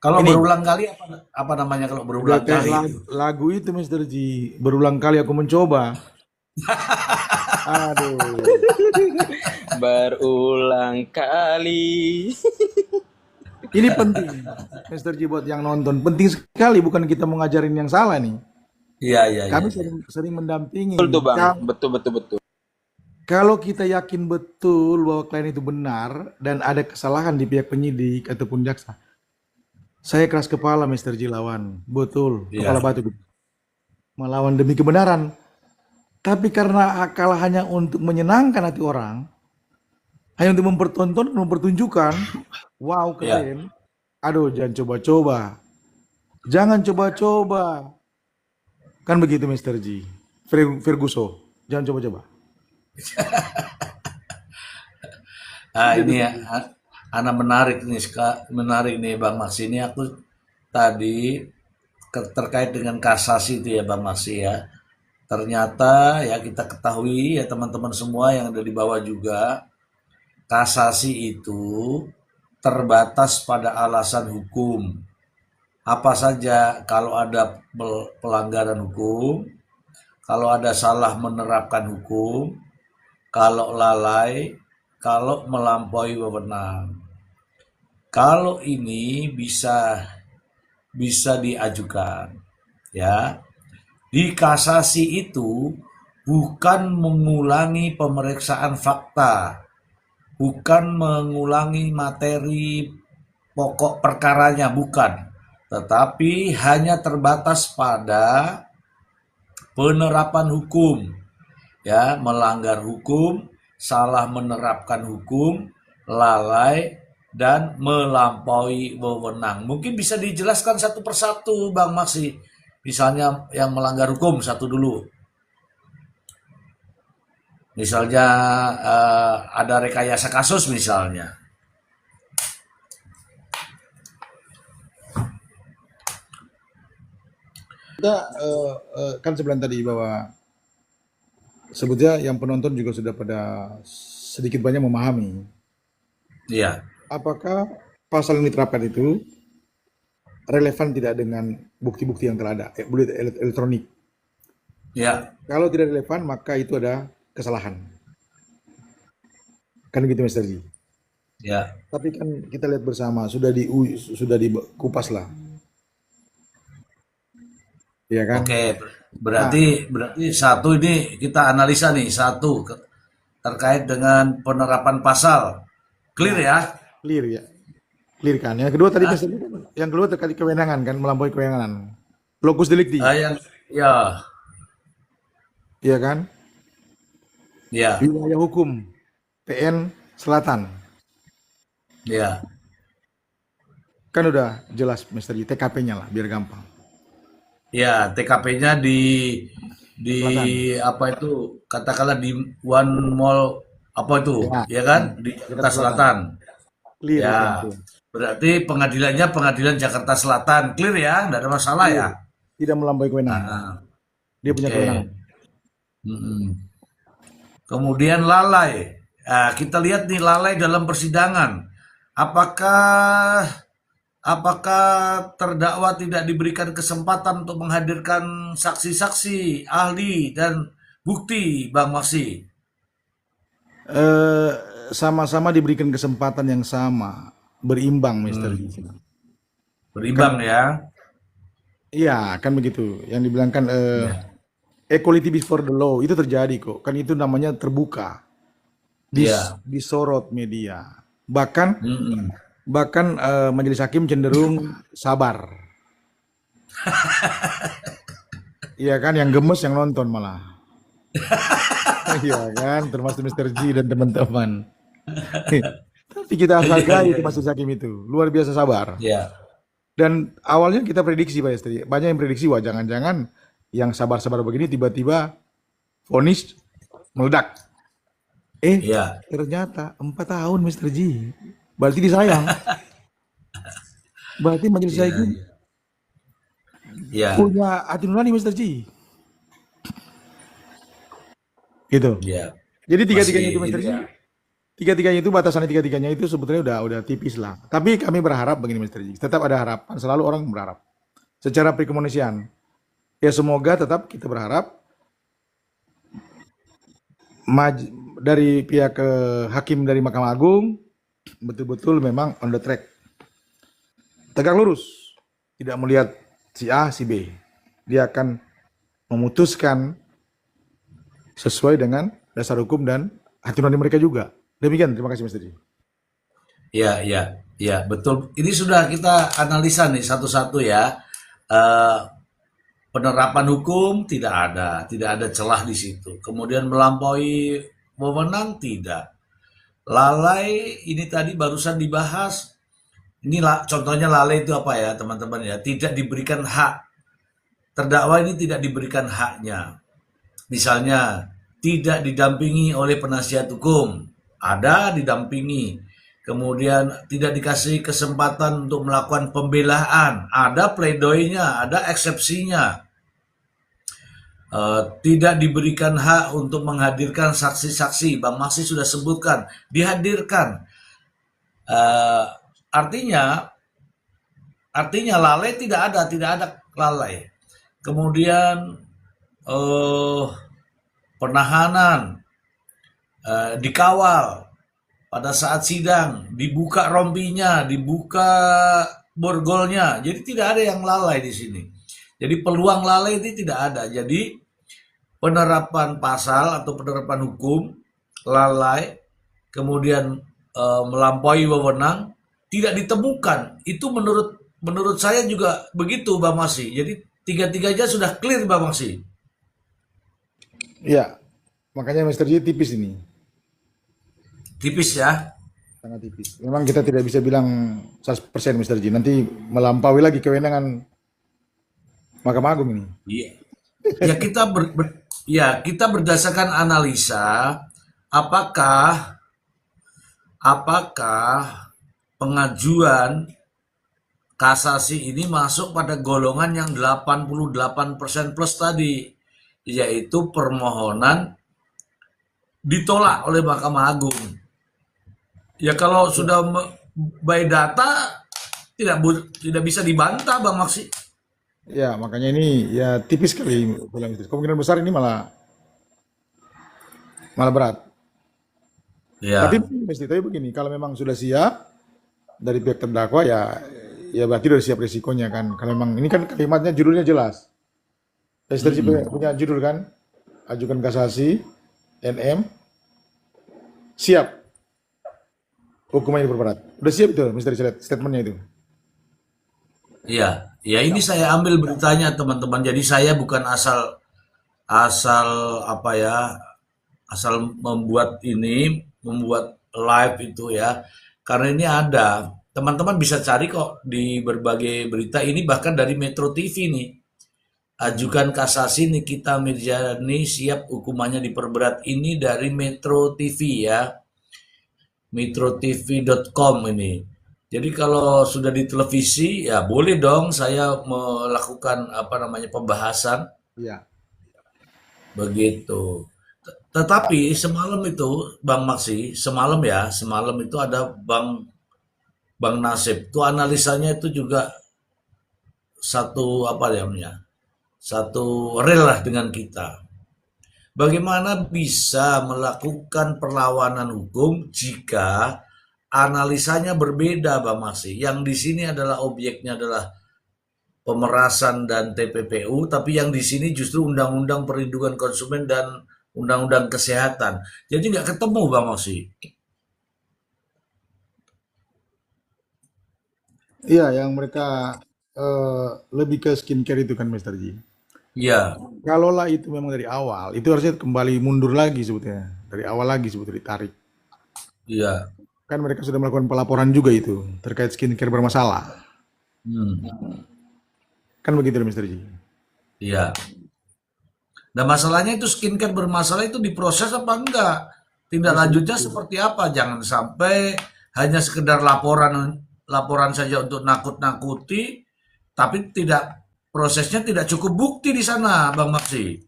Kalau Ini berulang kali apa namanya kalau udah berulang kayak kali itu? lagu itu Mister Ji. Berulang kali aku mencoba. Aduh. Berulang kali. Ini penting, Mister Ji buat yang nonton. Penting sekali, bukan kita mau ngajarin yang salah nih. Iya, iya, iya, Kami iya. sering sering Betul tuh mendampingi. Bang, betul betul betul. Kalau kita yakin betul bahwa klien itu benar dan ada kesalahan di pihak penyidik ataupun jaksa, saya keras kepala Mister Ji lawan. Betul, kepala Iya. batu gitu. Melawan demi kebenaran. Tapi karena akal hanya untuk menyenangkan hati orang, hanya untuk mempertontonkan, mempertunjukkan, wow Iya. keren. Aduh, jangan coba-coba. Jangan coba-coba. Kan begitu Mister Ji. Ferguson, jangan coba-coba. Ah, Itu ini ya, tuh. Ana menarik nih, menarik nih Bang Maksi. Ini aku tadi terkait dengan kasasi itu ya Bang Maksi ya. Ternyata ya kita ketahui ya teman-teman semua yang ada di bawah juga, kasasi itu terbatas pada alasan hukum. Apa saja kalau ada pelanggaran hukum, kalau ada salah menerapkan hukum, kalau lalai, kalau melampaui wewenang. Kalau ini bisa bisa diajukan, ya. Di kasasi itu bukan mengulangi pemeriksaan fakta, bukan mengulangi materi pokok perkaranya, bukan. Tetapi hanya terbatas pada penerapan hukum, ya, melanggar hukum, salah menerapkan hukum, lalai, dan melampaui wewenang. Mungkin bisa dijelaskan satu persatu, Bang Maksi. Misalnya yang melanggar hukum satu dulu. Misalnya ada rekayasa kasus misalnya. Kita kan sebulan tadi bahwa sebetulnya yang penonton juga sudah pada sedikit banyak memahami Iya, apakah pasal yang diterapkan itu relevan tidak dengan bukti-bukti yang telah ada, bukti elektronik. iya, Kalau tidak relevan maka itu ada kesalahan. Kan gitu Mister Ji. iya. Tapi kan kita lihat bersama sudah dikupas lah, ya kan? Oke, Nah, berarti berarti satu ini kita analisa nih satu terkait dengan penerapan pasal. Clear ya ya? clear ya, clear kan. Yang kedua tadi Hah? Mister Ji, yang kedua terkait kewenangan kan, melampaui kewenangan. Locus delicti, Yang ya, ya kan? ya, Wilayah hukum PN Selatan. ya, Kan udah jelas Mister Ji, TKP-nya lah biar gampang. ya. TKP-nya di Selatan. apa itu? Katakanlah di One Mall apa itu? Ya, Ya kan? Di Jakarta Jakarta Selatan. Selatan. Clear itu Ya. langsung. Berarti pengadilannya pengadilan Jakarta Selatan. Clear ya? Nggak ada masalah ya? Clear. Tidak melampaui kewenangan. Ah, Dia punya oke. kewenangan. Mm-mm. Kemudian lalai. Nah, kita lihat nih lalai dalam persidangan. Apakah apakah terdakwa tidak diberikan kesempatan untuk menghadirkan saksi-saksi, ahli dan bukti, Bang Maksi? Eh, Sama-sama diberikan kesempatan yang sama, berimbang, Mister Hmm, Lee. berimbang Kan, ya. iya, kan begitu. Yang dibilang kan Ya. equality before the law itu terjadi kok. Kan itu namanya terbuka, Iya. disorot media. Bahkan Mm-mm. bahkan majelis hakim cenderung sabar. Iya kan, yang gemes yang nonton malah. Iya kan, termasuk Mister G dan teman-teman. Tapi kita harus Iya, hargai iya, itu iya. majelis hakim itu. Luar biasa sabar. Iya. Dan awalnya kita prediksi Pak Estri, banyak yang prediksi wah jangan-jangan yang sabar-sabar begini tiba-tiba vonis meledak. Iya. Ternyata 4 tahun Mister G. Berarti disayang. Berarti majelis Iya, hakim iya. Iya. punya hati nurani Mister G. Gitu. Iya. Jadi Masih tiga-tiganya itu Mister ini G ya. Tiga-tiganya itu batasannya tiga-tiganya itu sebetulnya udah tipis lah. Tapi kami berharap begini Mr. Ji, tetap ada harapan. Selalu orang berharap. Secara perkomunisian, ya semoga tetap kita berharap dari pihak hakim dari Mahkamah Agung betul-betul memang on the track, tegak lurus, tidak melihat si A, si B. Dia akan memutuskan sesuai dengan dasar hukum dan hati nurani mereka juga. Demikian, terima kasih Mr. Ji. Ya, ya, ya, betul. Ini sudah kita analisa nih satu-satu ya. Eh, Penerapan hukum tidak ada celah di situ. Kemudian melampaui wewenang tidak. Lalai ini tadi barusan dibahas. Inilah contohnya lalai itu apa ya teman-teman ya? Tidak diberikan hak. Terdakwa ini tidak diberikan haknya. Misalnya tidak didampingi oleh penasihat hukum, ada didampingi. Kemudian tidak dikasih kesempatan untuk melakukan pembelaan, ada pledoinya, ada eksepsinya. Tidak diberikan hak untuk menghadirkan saksi-saksi, Bang Maksi sudah sebutkan, dihadirkan. Eh, artinya, artinya lalai tidak ada lalai. Kemudian penahanan, dikawal pada saat sidang, dibuka rompinya, dibuka borgolnya. Jadi tidak ada yang lalai di sini. Jadi peluang lalai itu tidak ada. Jadi penerapan pasal atau penerapan hukum lalai, kemudian melampaui wewenang tidak ditemukan. Itu menurut saya juga begitu, Bang Masi. Jadi tiga-tiganya sudah clear, Bang Masi. Iya, makanya Mr. Ji tipis ini, Tipis ya. sangat tipis. Memang kita tidak bisa bilang 100% Mr. Ji, nanti melampaui lagi kewenangan Mahkamah Agung ini. Iya. Ya kita berdasarkan analisa apakah pengajuan kasasi ini masuk pada golongan yang 88% plus tadi, yaitu permohonan ditolak oleh Mahkamah Agung. Ya kalau sudah by data tidak bisa dibantah, Bang Maksi. Ya, makanya ini ya tipis sekali bilang itu. Kemungkinan besar ini malah berat. Ya, Tapi begini, kalau memang sudah siap dari pihak terdakwa ya berarti sudah siap risikonya kan. Kalau memang ini kan kalimatnya judulnya jelas. Mr. Ji punya judul kan, ajukan kasasi NM siap hukumannya diperberat. Udah siap itu Mr. Ji lihat statementnya itu. ya, ya ini saya ambil beritanya teman-teman. Jadi saya bukan asal apa ya, asal membuat live itu ya. Karena ini ada, teman-teman bisa cari kok di berbagai berita ini, bahkan dari Metro TV nih. Ajukan kasasi Nikita Mirzani siap hukumannya diperberat, ini dari Metro TV ya. metrotv.com ini. Jadi kalau sudah di televisi ya boleh dong saya melakukan pembahasan Iya. begitu. Tetapi semalam itu Bang Maksi, semalam itu ada Bang Nasib. Itu analisanya itu juga satu satu rel lah dengan kita. Bagaimana bisa melakukan perlawanan hukum jika analisanya berbeda, Bang Maksi? Yang di sini adalah objeknya adalah pemerasan dan TPPU, tapi yang di sini justru Undang-Undang Perlindungan Konsumen dan Undang-Undang Kesehatan. Jadi nggak ketemu, Bang Maksi. Iya, yang mereka lebih ke skincare itu kan Mr. Ji. Iya, Kalaulah itu memang dari awal, itu harusnya kembali mundur lagi sebetulnya. Dari awal lagi sebetulnya ditarik. iya. Kan mereka sudah melakukan pelaporan juga itu terkait skincare bermasalah. Hmm, Kan begitu Mr. Ji. iya. Nah, masalahnya itu skincare bermasalah itu diproses apa enggak? Tindak lanjutnya seperti apa? Jangan sampai hanya sekedar laporan saja untuk nakut-nakuti, tapi prosesnya tidak cukup bukti di sana, Bang Maksi.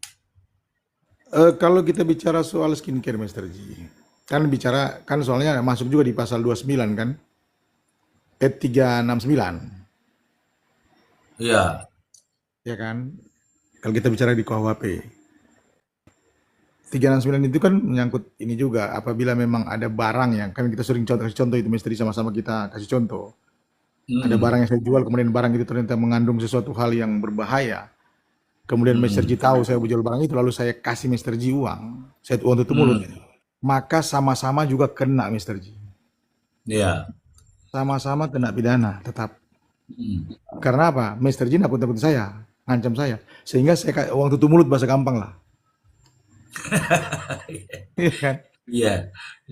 Kalau kita bicara soal skincare Mr. Ji, Kan bicara kan soalnya masuk juga di pasal 29 kan, 369 Iya. ya kan. Kalau kita bicara di KUHP 369 itu kan menyangkut ini juga apabila memang ada barang yang kan kita sering kasih contoh itu misteri sama-sama kita kasih contoh. Ada Mm, barang yang saya jual kemudian barang itu ternyata mengandung sesuatu hal yang berbahaya. Kemudian Mr. G mm, tahu saya jual barang itu lalu saya kasih Mr. G uang, saya uang tutup mulut. mm. Maka sama-sama juga kena Mr. G. Iya. Sama-sama kena pidana tetap. Mm. Karena apa? Mr. G nakut-nakut saya, ngancam saya. Sehingga saya uang tutup mulut bahasa gampang lah. Iya kan? Iya.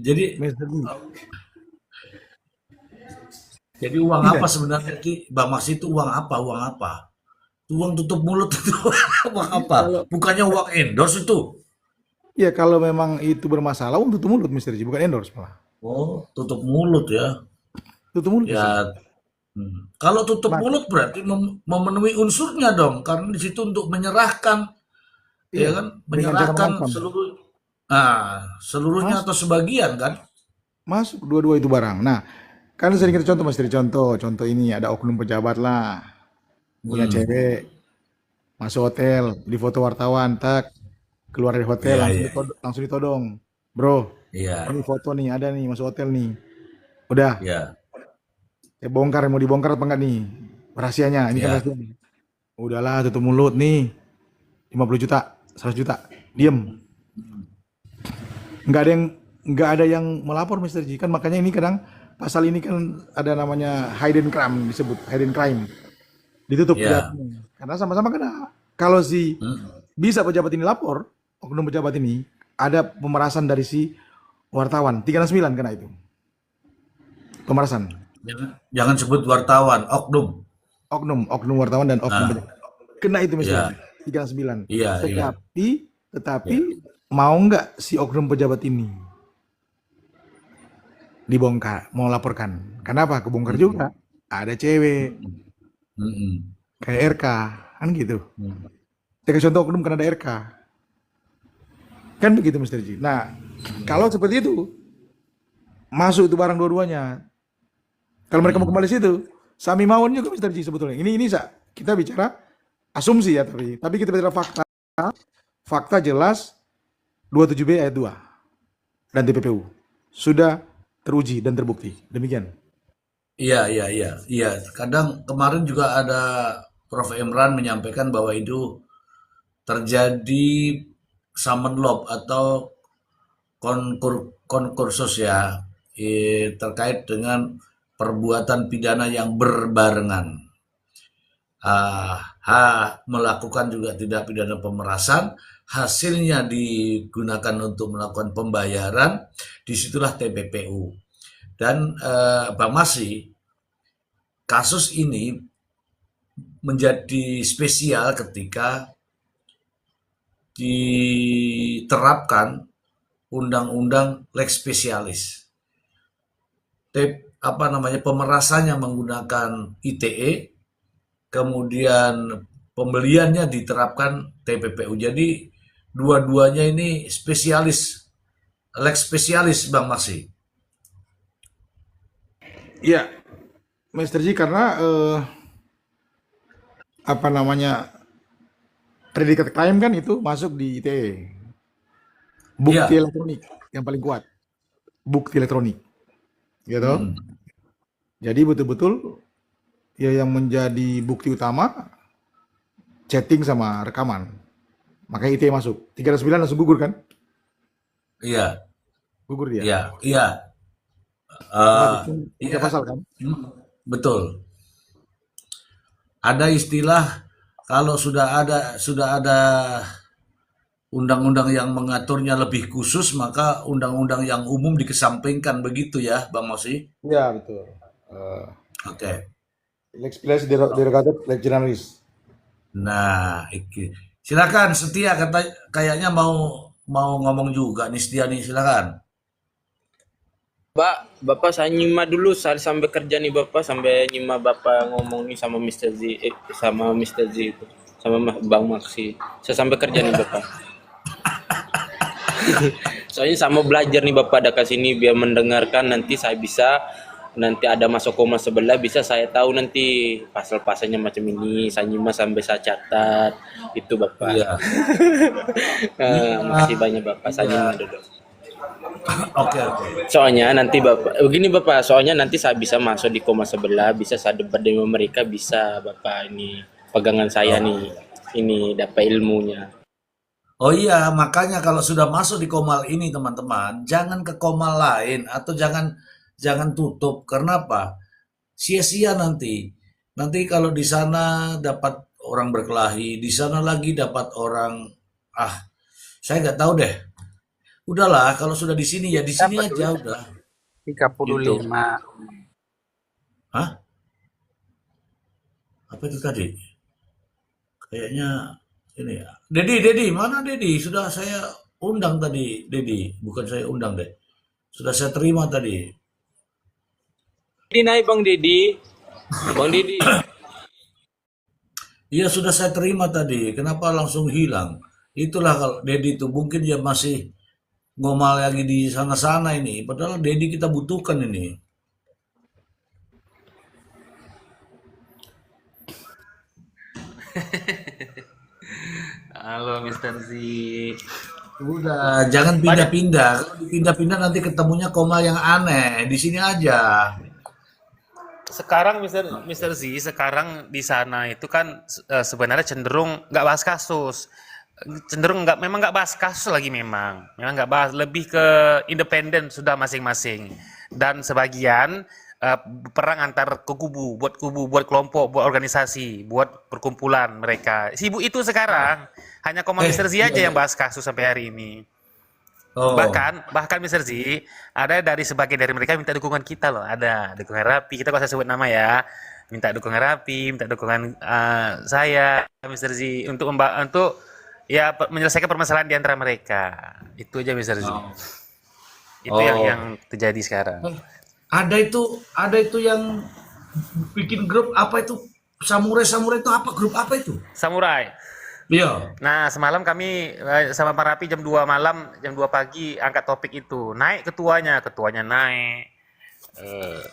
Jadi Mr. G. jadi uang apa Tidak. sebenarnya Ki? Bang Mas itu uang apa? Uang apa? Itu uang tutup mulut itu uang apa? Kalau Bukannya uang endorse itu. ya kalau memang itu bermasalah, uang tutup mulut Mr. G, bukan endorse malah. Oh, tutup mulut ya. Tutup mulut Mr. G. Ya, kalau tutup Maka, mulut berarti memenuhi unsurnya dong, karena di situ untuk menyerahkan, ya iya, kan, dengan cara menyerahkan mengancam. seluruhnya Mas, atau sebagian kan? masuk dua-dua itu barang. Nah, kan sering kita contoh Mas dari contoh ini ada oknum pejabat lah, punya Hmm, cewek, masuk hotel, di foto wartawan, tak keluar dari hotel iya langsung iya ditodong, bro, iya ini foto nih ada nih masuk hotel nih, udah, iya saya bongkar mau dibongkar apa enggak nih, rahasianya, ini kan iya rahasianya, udahlah tutup mulut nih, 50 juta, 100 juta, diem, nggak ada yang melapor Mister Ji kan makanya ini kadang pasal ini kan ada namanya hidden crime disebut hidden crime ditutup iya. pejabatnya karena sama-sama kena kalau si Hmm. bisa pejabat ini lapor oknum pejabat ini ada pemerasan dari si wartawan 369 kena itu pemerasan Jangan sebut wartawan, oknum. oknum wartawan dan oknum Ah, pejabat kena itu Mister iya Ji 369 iya iya tetapi tetapi iya. mau nggak si oknum pejabat ini dibongkar mau laporkan kenapa kebongkar Mm-mm, juga ada cewek mm-mm, mm-mm, kayak RK kan gitu. mm. Saya kasih contoh oknum karena ada RK. Kan begitu Mr. Ji. Nah, kalau seperti itu masuk itu barang dua-duanya. Kalau mereka mau kembali situ, Sami Mawon juga Mr. Ji sebetulnya. Ini kita bicara asumsi ya tapi kita bicara fakta. Fakta jelas 27B ayat 2 dan TPPU sudah teruji dan terbukti. Demikian. Iya, iya, iya, iya. Kadang kemarin juga ada Prof. Imran menyampaikan bahwa itu terjadi summon lob atau konkursus ya, terkait dengan perbuatan pidana yang berbarengan. Melakukan juga tidak pidana pemerasan, hasilnya digunakan untuk melakukan pembayaran, disitulah TPPU. Dan Bang Masi, kasus ini menjadi spesial ketika diterapkan undang-undang lex specialis. Apa namanya pemerasannya menggunakan ITE, kemudian pembeliannya diterapkan TPPU. Jadi dua-duanya ini spesialis, lex spesialis Bang Maksi. Iya, Mr. Ji karena apa namanya predikat crime kan itu masuk di ITE. Bukti Iya. elektronik yang paling kuat. Bukti elektronik, gitu. Mm-mm. Jadi betul-betul ya yang menjadi bukti utama chatting sama rekaman. Makanya ITE masuk. 309 langsung gugur kan? Iya, Gugur dia. iya, iya. Karena Eh, tiga iya, pasal kan? betul. Ada istilah kalau sudah ada undang-undang yang mengaturnya lebih khusus, maka undang-undang yang umum dikesampingkan begitu ya, Bang Mosi? Iya betul. Uh, Oke. Lex Specialis derogated lex generalis. Nah, silakan Setia kayaknya mau mau ngomong juga nih Setia nih, silakan. Bapak saya nyimak dulu saya sampai kerja nih Bapak sampai nyimak Bapak ngomong nih sama Mr. Z sama Mr. Z itu sama Bang Maksi. Saya sampai kerja nih Bapak. Soalnya sama belajar nih Bapak dekat sini biar mendengarkan nanti saya bisa nanti ada masuk koma sebelah bisa saya tahu nanti pasal-pasalnya macam ini saya nyimak sampai saya catat itu Bapak. Iya, Makasih iya, banyak Bapak saya iya. nyimak dulu. Oke, oke. Soalnya nanti Bapak begini Bapak, soalnya nanti saya bisa masuk di koma sebelah, bisa saya debat dengan mereka bisa Bapak ini pegangan saya Oh. nih. Ini dapat ilmunya. Oh iya, makanya kalau sudah masuk di Komal ini teman-teman, jangan ke Komal lain atau jangan jangan tutup. Karena apa? Sia-sia nanti. Nanti kalau di sana dapat orang berkelahi, di sana lagi dapat orang, ah, saya nggak tahu deh. Udahlah, kalau sudah di sini ya di sini Dapat aja duit udah, gitu. 35. Hah? Apa itu tadi? Kayaknya ini ya. Dedi, mana Dedi? Sudah saya undang tadi, Dedi. Bukan saya undang deh. Sudah saya terima tadi. Ini naik Bang Dedi. Bang Dedi. Iya sudah saya terima tadi. Kenapa langsung hilang? Itulah kalau Dedi itu mungkin dia masih ngomal lagi di sana-sana ini. Padahal Dedi kita butuhkan ini. Halo Mister Z. Udah, jangan pindah-pindah. Kalau pindah-pindah nanti ketemunya koma yang aneh. Di sini aja. Sekarang Mister Z, sekarang di sana itu kan sebenarnya cenderung nggak bahas kasus. Cenderung nggak, memang nggak bahas kasus lagi memang nggak bahas, lebih ke independen sudah masing-masing. Dan sebagian eh, perang antar kubu, buat kelompok, buat organisasi, buat perkumpulan mereka. Sibuk itu sekarang. Hanya Koma Mister Z Iya, aja iya. yang bahas kasus sampai hari ini. Oh, Bahkan Mister Z, ada dari sebagian dari mereka minta dukungan kita loh. Ada dukungan Rapi, kita gak usah sebut nama ya. Minta dukungan Rapi, minta dukungan saya, Mister Z untuk ya menyelesaikan permasalahan di antara mereka. Itu aja Mister Z. oh, Itu yang oh. terjadi sekarang. Eh, ada itu yang bikin grup apa itu? Samurai itu apa? Grup apa itu? Samurai. Iya. Nah, semalam kami sama Pak Rapi jam 2 malam, jam 2 pagi angkat topik itu. Naik ketuanya naik. Eh,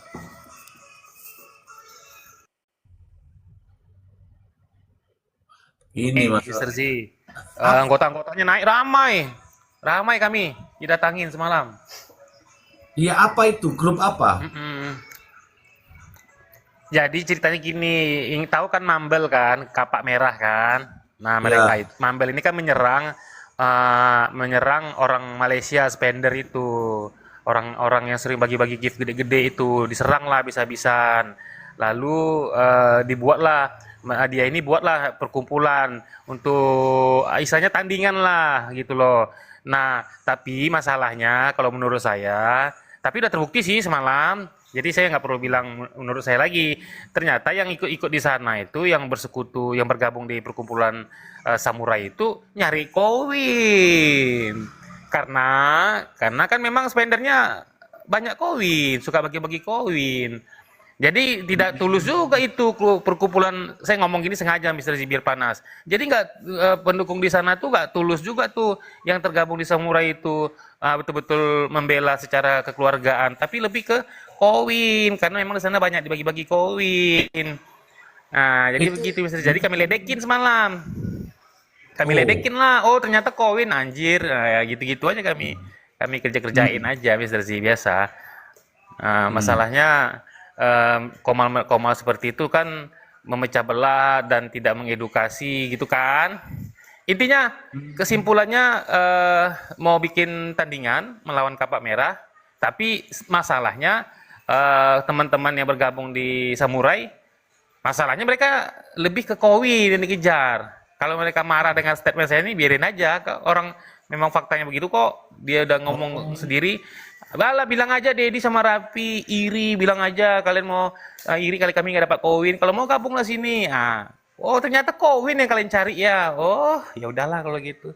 Ini Mister masalah. Z. Ap- Anggota-anggotanya naik ramai. Ramai kami didatangin semalam. Iya apa itu? Grup apa? Mm-mm. Jadi ceritanya gini, tahu kan Mambel kan, kapak merah kan. Nah, mereka Ya. itu Mambel ini kan menyerang orang Malaysia spender itu. Orang-orang yang sering bagi-bagi gift gede-gede itu diserang lah bisa-bisan. Lalu dibuatlah dia ini buatlah perkumpulan untuk istilahnya tandingan lah gitu loh. Nah, tapi masalahnya kalau menurut saya, tapi udah terbukti sih semalam. Jadi saya nggak perlu bilang menurut saya lagi. Ternyata yang ikut-ikut di sana itu yang bersekutu, yang bergabung di perkumpulan samurai itu nyari koin. Karena karena kan memang spendernya banyak koin, suka bagi-bagi koin. Jadi tidak tulus juga itu perkumpulan. Saya ngomong gini sengaja Mister Zibir panas. Jadi nggak pendukung di sana tuh nggak tulus juga tuh yang tergabung di samurai itu betul-betul membela secara kekeluargaan. Tapi lebih ke koin karena memang di sana banyak dibagi-bagi koin. Nah jadi Itu begitu Mister. Jadi kami ledekin semalam. Kami oh. ledekin lah. Oh ternyata koin anjir. Nah, ya gitu-gitu aja kami kerja-kerjain Hmm. aja Mister Z biasa. Hmm. Masalahnya komal-komal seperti itu kan memecah belah dan tidak mengedukasi gitu kan. Intinya kesimpulannya mau bikin tandingan melawan kapak merah, tapi masalahnya teman-teman yang bergabung di samurai, masalahnya mereka lebih ke kowi dan dikejar. Kalau mereka marah dengan statement saya ini biarin aja. Orang memang faktanya begitu kok. Dia udah ngomong Oh. sendiri. Bala bilang aja Dedi sama Rapi iri, bilang aja kalian mau iri kali kami nggak dapat koin. Kalau mau gabunglah sini. Oh ternyata koin yang kalian cari ya. Oh ya udahlah kalau gitu.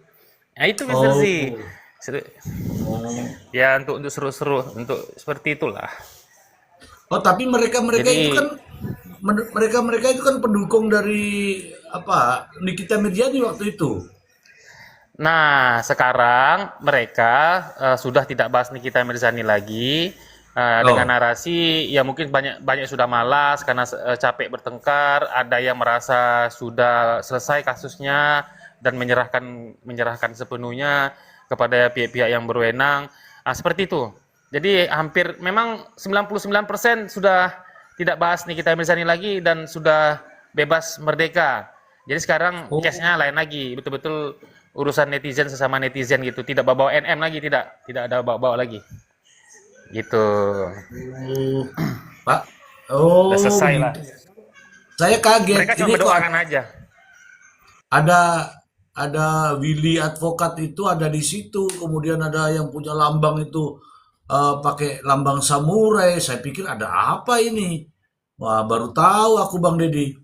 Nah itu Mister Z. Oh. Oh. Ya untuk seru-seru untuk seperti itulah. Oh, tapi mereka-mereka itu Jadi kan mereka-mereka itu kan pendukung dari apa? Nikita Mirjani waktu itu. Nah, sekarang mereka sudah tidak bahas Nikita Mirzani lagi dengan Oh, narasi ya mungkin banyak banyak sudah malas karena capek bertengkar, ada yang merasa sudah selesai kasusnya dan menyerahkan sepenuhnya kepada pihak-pihak yang berwenang. Ah, seperti itu. Jadi hampir memang 99% sudah tidak bahas Nikita Mirzani lagi dan sudah bebas merdeka. Jadi sekarang case-nya oh, lain lagi, betul-betul urusan netizen sesama netizen gitu, tidak bawa NM lagi, tidak ada bawa-bawa lagi, gitu. oh, Pak. Udah Oh, selesai lah. begitu. Saya kaget. Mereka cuma Ini kok mendoakan aja. ada ada Willy advokat itu ada di situ. Kemudian ada yang punya lambang itu pakai lambang samurai. Saya pikir ada apa ini? Wah, baru tahu aku Bang Deddy.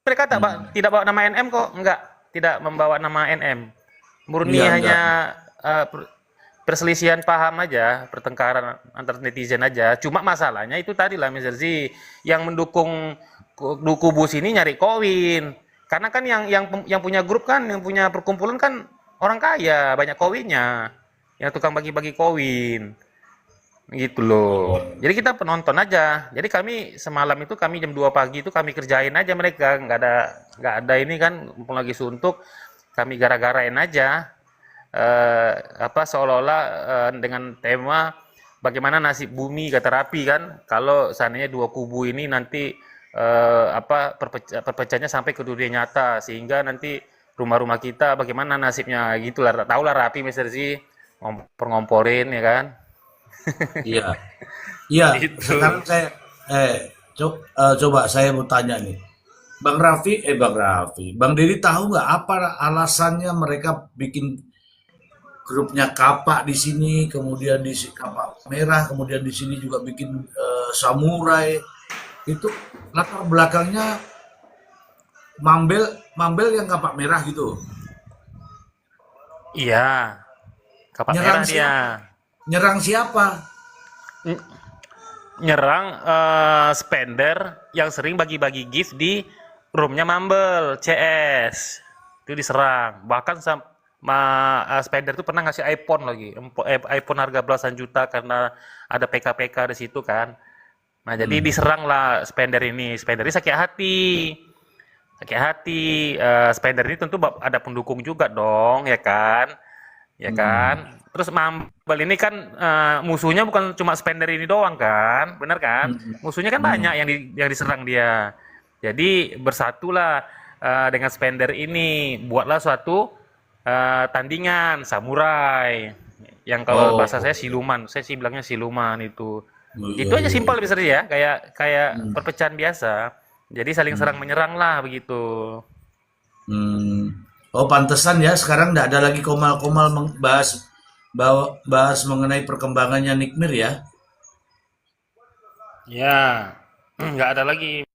Mereka Hmm. tidak bawa nama NM kok, enggak, tidak membawa nama NM. Murni Iya, enggak. hanya perselisihan paham aja, pertengkaran antar netizen aja. Cuma masalahnya itu tadi lah, Mr. Z, yang mendukung kubu sini nyari koin. Karena kan yang punya grup kan, yang punya perkumpulan kan orang kaya, banyak koinnya. Yang tukang bagi-bagi koin. Gitu loh. Oh. Jadi kita penonton aja. Jadi kami semalam itu kami jam 2 pagi itu kami kerjain aja mereka. Nggak ada ini kan mumpung lagi suntuk. Kami gara-garain aja. Apa seolah-olah dengan tema bagaimana nasib bumi kata Rapi kan kalau seandainya dua kubu ini nanti apa perpecahannya sampai ke dunia nyata sehingga nanti rumah-rumah kita bagaimana nasibnya gitulah. Tahulah Rapi Mister Z ngompor-ngomporin ya kan. Iya. Iya, Itu. sekarang saya coba saya mau tanya nih. Bang Raffi, Bang Deddy tahu nggak apa alasannya mereka bikin grupnya Kapak di sini, kemudian Kapak Merah, kemudian di sini juga bikin Samurai. Itu latar belakangnya Mambel, Mambel yang Kapak Merah gitu. Iya, kapak Nyerang merah dia. siapa? Nyerang siapa? N- Nyerang spender yang sering bagi-bagi gift di roomnya Mumble CS. Itu diserang. Bahkan spender itu pernah ngasih iPhone lagi. iPhone harga belasan juta karena ada PK-PK di situ kan. Nah, jadi Hmm. diserang lah spender ini. Spender ini sakit hati. Sakit hati. Spender ini tentu ada pendukung juga dong, ya kan? Ya Hmm. kan? Terus Mambel ini kan musuhnya bukan cuma spender ini doang kan, benar kan? Hmm. Musuhnya kan Hmm. banyak yang diserang dia. Jadi bersatulah dengan spender ini, buatlah suatu tandingan samurai. Yang kalau bahasa saya Oh, siluman, saya sih bilangnya siluman itu. oh, Gitu iya, aja iya, simpel iya. bisa ya, kayak kayak Hmm. perpecahan biasa. Jadi saling serang Hmm. menyerang lah begitu. Hmm. Oh, pantesan ya sekarang nggak ada lagi komal-komal bahas mengenai perkembangannya Nikmir ya. Ya, nggak ada lagi.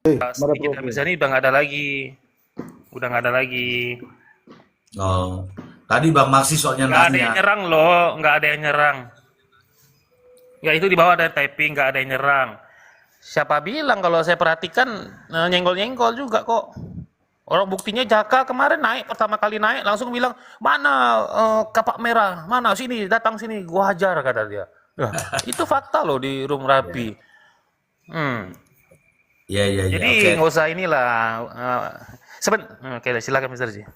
Mara Sedikit Prof. Mirzani udah nggak ada lagi. Udah nggak ada lagi. Oh, tadi Bang Maksi soalnya Nggak ada nanya. yang nyerang loh, nggak ada yang nyerang. Ya itu di bawah ada typing, nggak ada yang nyerang. Siapa bilang kalau saya perhatikan nyenggol-nyenggol juga kok. Orang buktinya Jaka kemarin naik pertama kali naik langsung bilang mana kapak merah, mana sini datang sini, gua hajar kata dia. Lah, itu fakta loh di room Rapi. Hmm. Ya, ya, ya. Oke. Jadi nggak usah inilah. Oke, silakan Mister Ji.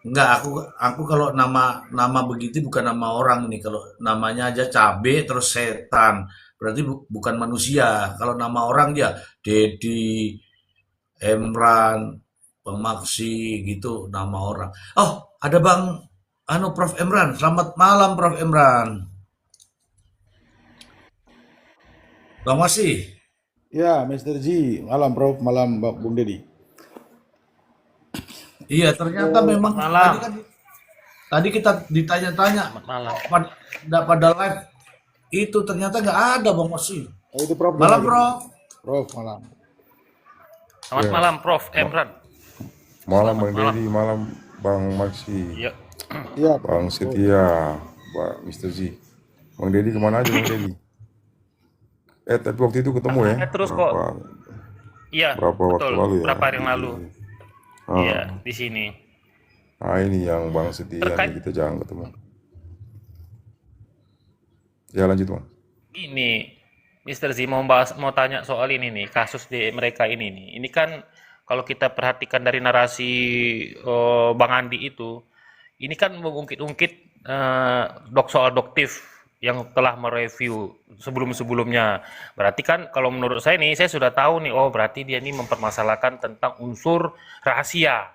Enggak, aku kalau nama begitu bukan nama orang nih. Kalau namanya aja cabe terus setan, berarti bukan manusia. Kalau nama orang ya Dedi, Emran, Bang Maksi gitu nama orang. Oh, ada Bang Prof Emran. Selamat malam Prof Emran. Bang Maksi. Ya, Mr. G. Malam, Prof. Malam, Bung Deddy. Iya, ternyata memang Malam. tadi kita ditanya-tanya Selamat malam. kok nggak pada live itu ternyata nggak ada Bang Maksi. Oh, itu Prof. Malam dengerin. Prof. Prof, malam. Selamat Ya, malam Prof. ma- Emran. malam Selamat Bang malam. Dedi, malam Bang Maxi, Ya. Iya, Bang Prof. Setia, Pak Mr. Z. Bang Deddy kemana aja Bang Deddy? Tapi waktu itu ketemu ya, Saya terus kok. berapa Iya, berapa waktu betul. lalu ya Berapa hari di yang lalu? sini. Iya, Ah, di sini. nah ini yang Bang Setia nih, Terkait kita jangan ketemu. Ya lanjut Bang. ini, Mister Z mau tanya soal ini nih, kasus di mereka ini nih. Ini kan kalau kita perhatikan dari narasi Bang Andi itu, ini kan mengungkit-ungkit soal doktif yang telah mereview sebelum-sebelumnya. Berarti kan kalau menurut saya nih, saya sudah tahu nih, oh berarti dia ini mempermasalahkan tentang unsur rahasia,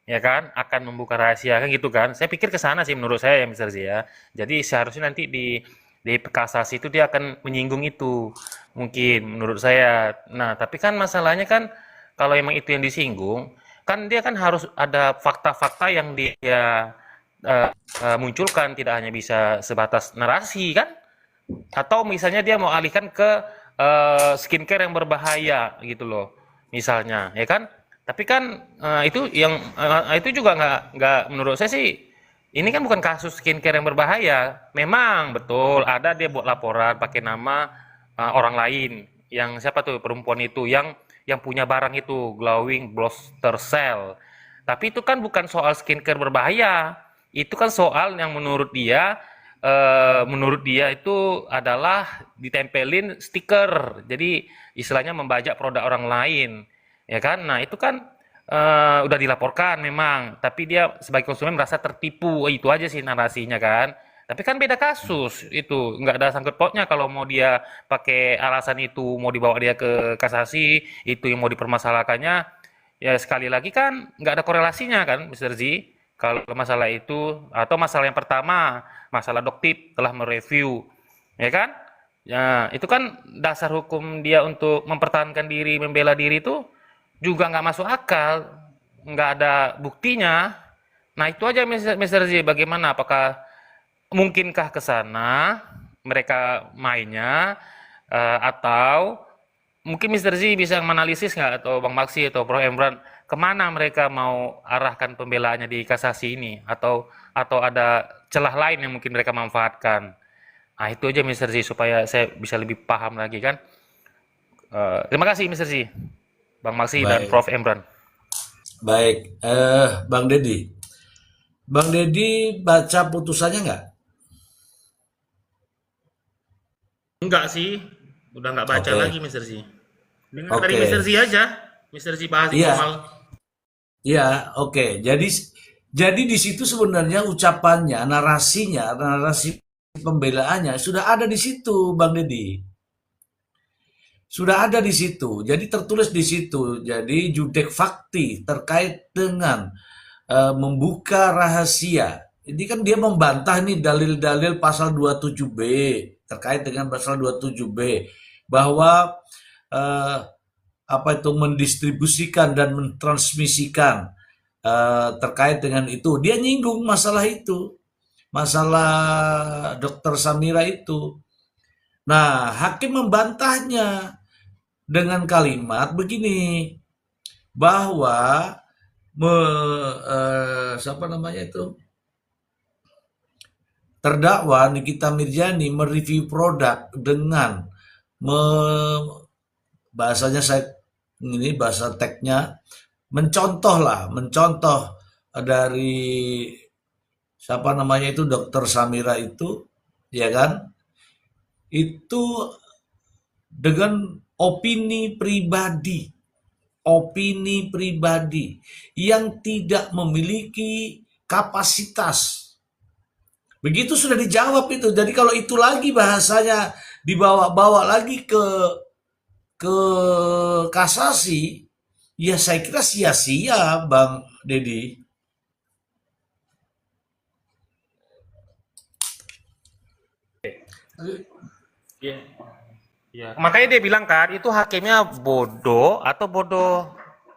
ya kan? Akan membuka rahasia kan gitu kan? Saya pikir ke sana sih menurut saya ya Mister Z ya. Jadi seharusnya nanti di kasasi itu dia akan menyinggung itu mungkin menurut saya. Nah, tapi kan masalahnya kan kalau emang itu yang disinggung, kan dia kan harus ada fakta-fakta yang dia eh, munculkan, tidak hanya bisa sebatas narasi kan? Atau misalnya dia mau alihkan ke skincare yang berbahaya gitu loh, misalnya, ya kan? Tapi kan itu juga nggak menurut saya sih. Ini kan bukan kasus skincare yang berbahaya. Memang betul ada dia buat laporan pakai nama orang lain. Yang siapa tuh perempuan itu yang punya barang itu glowing booster cell. Tapi itu kan bukan soal skincare berbahaya. Itu kan soal yang menurut dia itu adalah ditempelin stiker. Jadi istilahnya membajak produk orang lain, ya kan? Nah, itu kan udah dilaporkan memang, tapi dia sebagai konsumen merasa tertipu. Itu aja sih narasinya kan. Tapi kan beda kasus itu, nggak ada sangkut pautnya kalau mau dia pakai alasan itu mau dibawa dia ke kasasi, itu yang mau dipermasalahkannya. Ya sekali lagi kan nggak ada korelasinya kan, Mr. Z. Kalau masalah itu atau masalah yang pertama, masalah dokter telah mereview, ya kan? Ya, itu kan dasar hukum dia untuk mempertahankan diri, membela diri itu juga nggak masuk akal, nggak ada buktinya. Nah itu aja Mr. Z, bagaimana? Apakah mungkinkah ke sana mereka mainnya atau mungkin Mr. Z bisa menganalisis nggak atau Bang Maksi atau Prof. Emran kemana mereka mau arahkan pembelaannya di kasasi ini atau ada celah lain yang mungkin mereka manfaatkan. Nah itu aja Mr. Z supaya saya bisa lebih paham lagi kan. Terima kasih Mr. Z, Bang Maksi dan Baik, Prof. Emran. baik. Bang Deddy. Bang Deddy baca putusannya nggak? Enggak sih, udah nggak baca Oke, lagi Mr. Z. Dengar dari Mr. oke. Z aja, Mr. Z bahas Iya, informal. iya, oke. Jadi di situ sebenarnya ucapannya, narasi pembelaannya sudah ada di situ, Bang Deddy. Sudah ada di situ. Jadi tertulis di situ. Jadi judek fakti terkait dengan membuka rahasia. Ini kan dia membantah nih dalil-dalil pasal 27B terkait dengan pasal 27B bahwa eh, apa itu mendistribusikan dan mentransmisikan terkait dengan itu. Dia nyinggung masalah itu, masalah Dokter Samira itu. Nah, hakim membantahnya dengan kalimat begini bahwa siapa namanya itu terdakwa Nikita Mirjani mereview produk dengan me- bahasanya saya ini bahasa teknya mencontoh dari siapa namanya itu Dokter Samira itu, ya kan? Itu dengan opini pribadi yang tidak memiliki kapasitas. Begitu sudah dijawab itu. Jadi kalau itu lagi bahasanya dibawa-bawa lagi ke kasasi, ya saya kira sia-sia, Bang Deddy. Iya. Iya. Makanya dia bilang kan itu hakimnya bodoh atau bodoh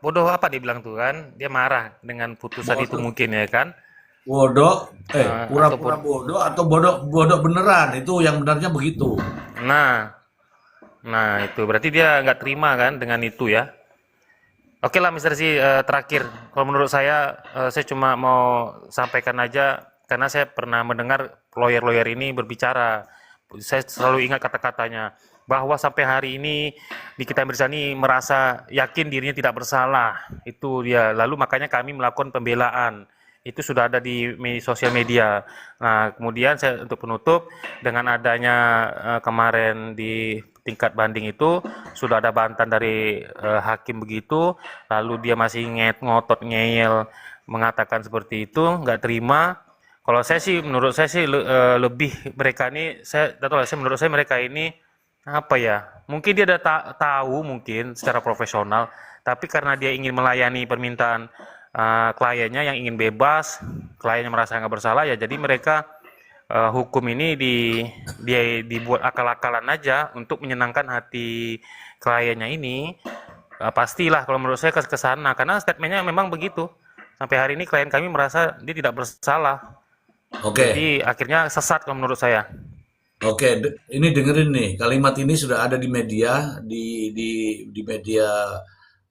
bodoh apa dia bilang tuh kan? Dia marah dengan putusan itu Bodoh, mungkin ya kan? bodoh, pura-pura Ataupun bodoh atau bodoh bodoh beneran itu yang benarnya begitu. nah, nah itu berarti dia nggak terima kan dengan itu ya. Oke lah Mister Z, terakhir kalau menurut saya cuma mau sampaikan aja karena saya pernah mendengar lawyer-lawyer ini berbicara saya selalu ingat kata-katanya bahwa sampai hari ini Nikita Mirzani merasa yakin dirinya tidak bersalah. Itu dia. Lalu makanya kami melakukan pembelaan. Itu sudah ada di sosial media. Nah, kemudian saya untuk penutup dengan adanya kemarin di tingkat banding itu sudah ada bantahan dari hakim begitu, lalu dia masih ngotot ngeyel mengatakan seperti itu, nggak terima. Kalau saya sih, menurut saya sih lebih mereka ini, saya tahu lah, menurut saya mereka ini apa ya? Mungkin dia udah tahu mungkin secara profesional, tapi karena dia ingin melayani permintaan kliennya yang ingin bebas, kliennya merasa nggak bersalah ya, jadi mereka hukum ini dia dibuat akal-akalan aja untuk menyenangkan hati kliennya ini. Pastilah kalau menurut saya ke sana karena statementnya memang begitu. Sampai hari ini klien kami merasa dia tidak bersalah. Oke, Jadi akhirnya sesat kalau menurut saya. oke, ini dengerin nih, kalimat ini sudah ada di media, di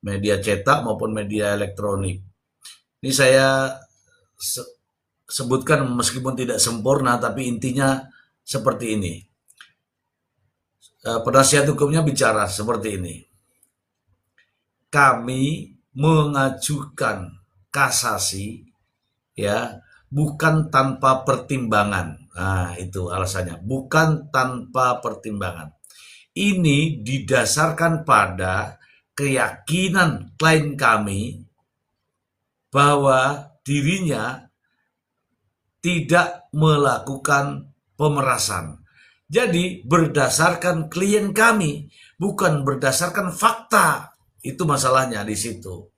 media cetak maupun media elektronik. Ini saya sebutkan meskipun tidak sempurna, tapi intinya seperti ini. Penasihat hukumnya bicara seperti ini. Kami mengajukan kasasi, ya, bukan tanpa pertimbangan. Nah, itu alasannya. Bukan tanpa pertimbangan. Ini didasarkan pada keyakinan klien kami bahwa dirinya tidak melakukan pemerasan. Jadi berdasarkan klien kami, bukan berdasarkan fakta. Itu masalahnya di situ.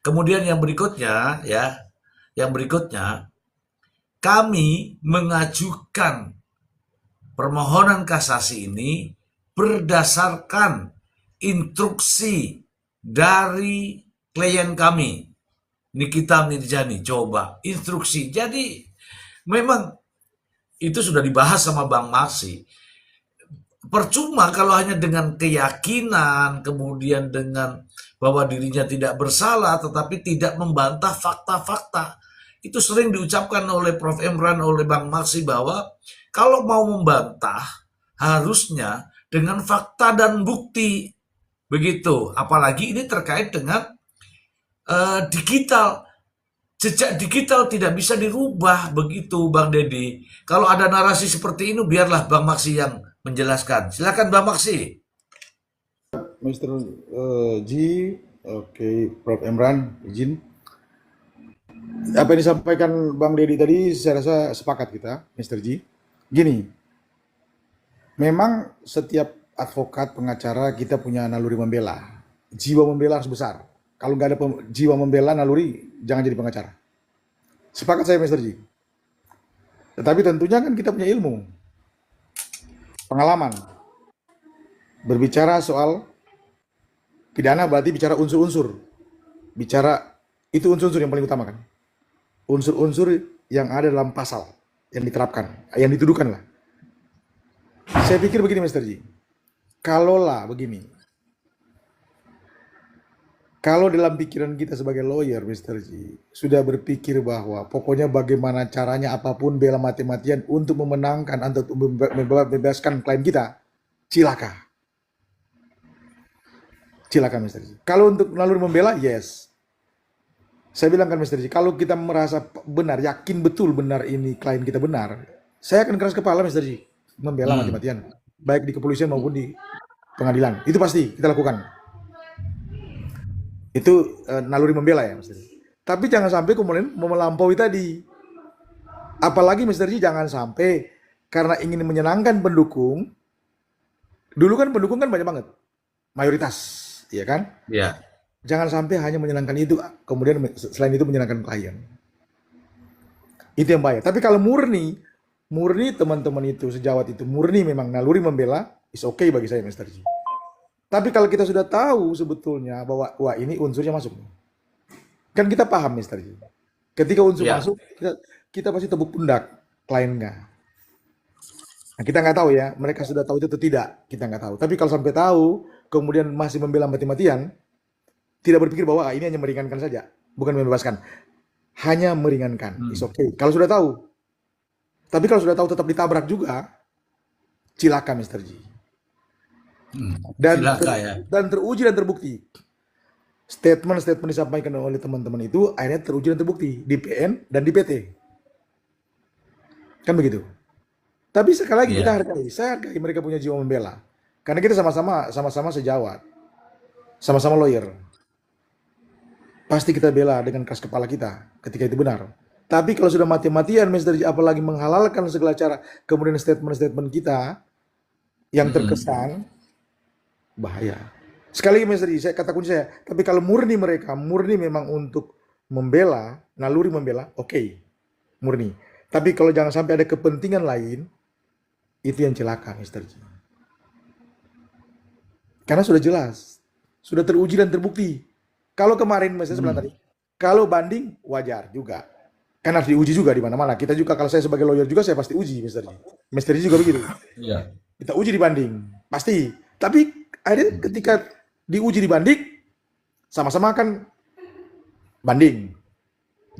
Kemudian yang berikutnya, ya, yang berikutnya, kami mengajukan permohonan kasasi ini berdasarkan instruksi dari klien kami, Nikita Mirzani. Coba instruksi. Jadi memang itu sudah dibahas sama Bang Maksi. Percuma kalau hanya dengan keyakinan, kemudian dengan bahwa dirinya tidak bersalah, tetapi tidak membantah fakta-fakta. Itu sering diucapkan oleh Prof. Emran, oleh Bang Maksi, bahwa kalau mau membantah, harusnya dengan fakta dan bukti. Begitu. Apalagi ini terkait dengan digital. Jejak digital tidak bisa dirubah, begitu Bang Dedi. Kalau ada narasi seperti ini, biarlah Bang Maksi yang menjelaskan. Silakan Bang Maksi. Mr. G, oke, Prof. Emran, izin. Apa yang disampaikan Bang Dedi tadi, saya rasa sepakat kita, Mr. G. Gini, memang setiap advokat, pengacara, kita punya naluri membela. Jiwa membela harus besar. Kalau nggak ada jiwa membela, naluri, jangan jadi pengacara. Sepakat saya, Mr. G. Tetapi tentunya kan kita punya ilmu, pengalaman. Berbicara soal pidana berarti bicara unsur-unsur. Bicara, itu unsur-unsur yang paling utama kan. Unsur-unsur yang ada dalam pasal, yang diterapkan, yang dituduhkan lah. Saya pikir begini, Mr. G. Kalaulah begini, kalau dalam pikiran kita sebagai lawyer, Mr. G, sudah berpikir bahwa pokoknya bagaimana caranya apapun bela mati-matian untuk memenangkan atau membebaskan klien kita, silakan. Silakan, Mr. G. Kalau untuk naluri membela, yes. Saya bilang kan, Mr. G, kalau kita merasa benar, yakin betul benar ini klien kita benar, saya akan keras kepala, Mr. G, membela mati-matian, baik di kepolisian maupun di pengadilan. Itu pasti kita lakukan. Itu naluri membela ya, Mr. G. Tapi jangan sampai kemudian melampaui tadi. Apalagi, Mr. G, jangan sampai karena ingin menyenangkan pendukung. Dulu kan pendukung kan banyak banget, mayoritas, ya kan? Ya. Jangan sampai hanya menyenangkan itu, kemudian selain itu menyenangkan klien. Itu yang bahaya. Tapi kalau murni teman-teman itu, sejawat itu, murni memang naluri membela, is okay bagi saya, Mr. G. Tapi kalau kita sudah tahu sebetulnya bahwa wah ini unsurnya masuk, kan kita paham, Mr. G. Ketika unsur masuk, kita pasti tepuk pundak kliennya. Nah, kita nggak tahu ya, mereka sudah tahu itu atau tidak, kita nggak tahu. Tapi kalau sampai tahu, kemudian masih membela mati-matian, tidak berpikir bahwa ini hanya meringankan saja, bukan membebaskan, hanya meringankan, is okay. Kalau sudah tahu, tapi kalau sudah tahu tetap ditabrak juga, Cilaka, Mr. Ji. Cilaka ya. Dan teruji dan terbukti. Statement-statement disampaikan oleh teman-teman itu akhirnya teruji dan terbukti di PN dan di PT. Kan begitu. Tapi sekali lagi kita Iya. hargai, saya hargai mereka punya jiwa membela. Karena kita sama-sama sejawat, sama-sama lawyer. Pasti kita bela dengan keras kepala kita ketika itu benar. Tapi kalau sudah mati-matian, Mr. J, apalagi menghalalkan segala cara, kemudian statement-statement kita yang terkesan bahaya. Sekali lagi, Mr. J, saya kata kunci saya, tapi kalau murni mereka, murni memang untuk membela, naluri membela, oke, murni. Tapi kalau jangan sampai ada kepentingan lain, itu yang celaka, Mr. J. Karena sudah jelas, sudah teruji dan terbukti. Kalau kemarin, Mr. Sebelah tadi, kalau banding, wajar juga. Kan harus diuji juga di mana-mana. Kita juga, kalau saya sebagai lawyer juga, saya pasti uji, Mr. J. Mr. J juga begitu. Iya. Kita uji di banding, pasti. Tapi akhirnya ketika diuji di banding, sama-sama kan banding.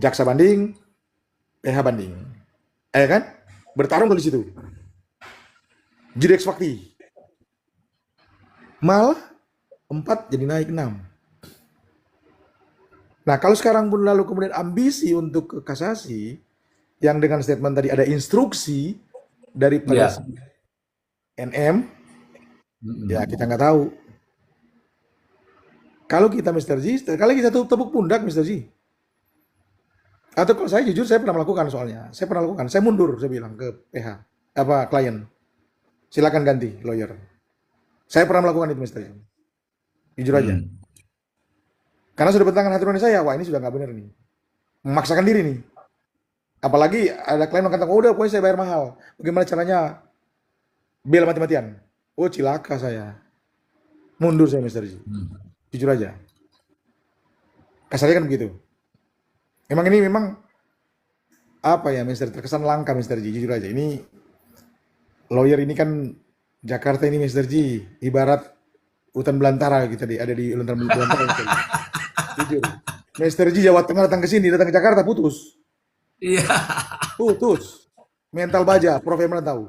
Jaksa banding, PH banding. Kan? Bertarung di situ. Judeks fakti. Malah 4 jadi naik 6. Nah, kalau sekarang pun lalu kemudian ambisi untuk ke kasasi, yang dengan statement tadi ada instruksi daripada Iya. NM, ya kita nggak tahu. Kalau kita Mr. J, sekali lagi satu tepuk pundak Mr. J. Atau kalau saya jujur, saya pernah melakukan soalnya. Saya pernah lakukan, saya mundur, saya bilang ke PH, klien. Silakan ganti lawyer. Saya pernah melakukan itu Mr. J. Jujur aja. Karena sudah bertentangan hati nurani saya, wah ini sudah nggak benar nih. Memaksakan diri nih. Apalagi ada klien yang katakan, oh udah pokoknya saya bayar mahal. Bagaimana caranya bela mati-matian? Oh cilaka saya. Mundur saya Mr. J. Jujur aja. Kasarnya kan begitu. Emang ini memang apa ya Mr. terkesan langka Mr. J. Jujur aja. Ini lawyer ini kan Jakarta ini Mr. J. Ibarat hutan belantara kita ada di hutan belantara. Jujur. Mr. J Jawa Tengah datang ke sini, datang ke Jakarta putus. Iya. Putus. Mental baja, Prof. Emran tahu.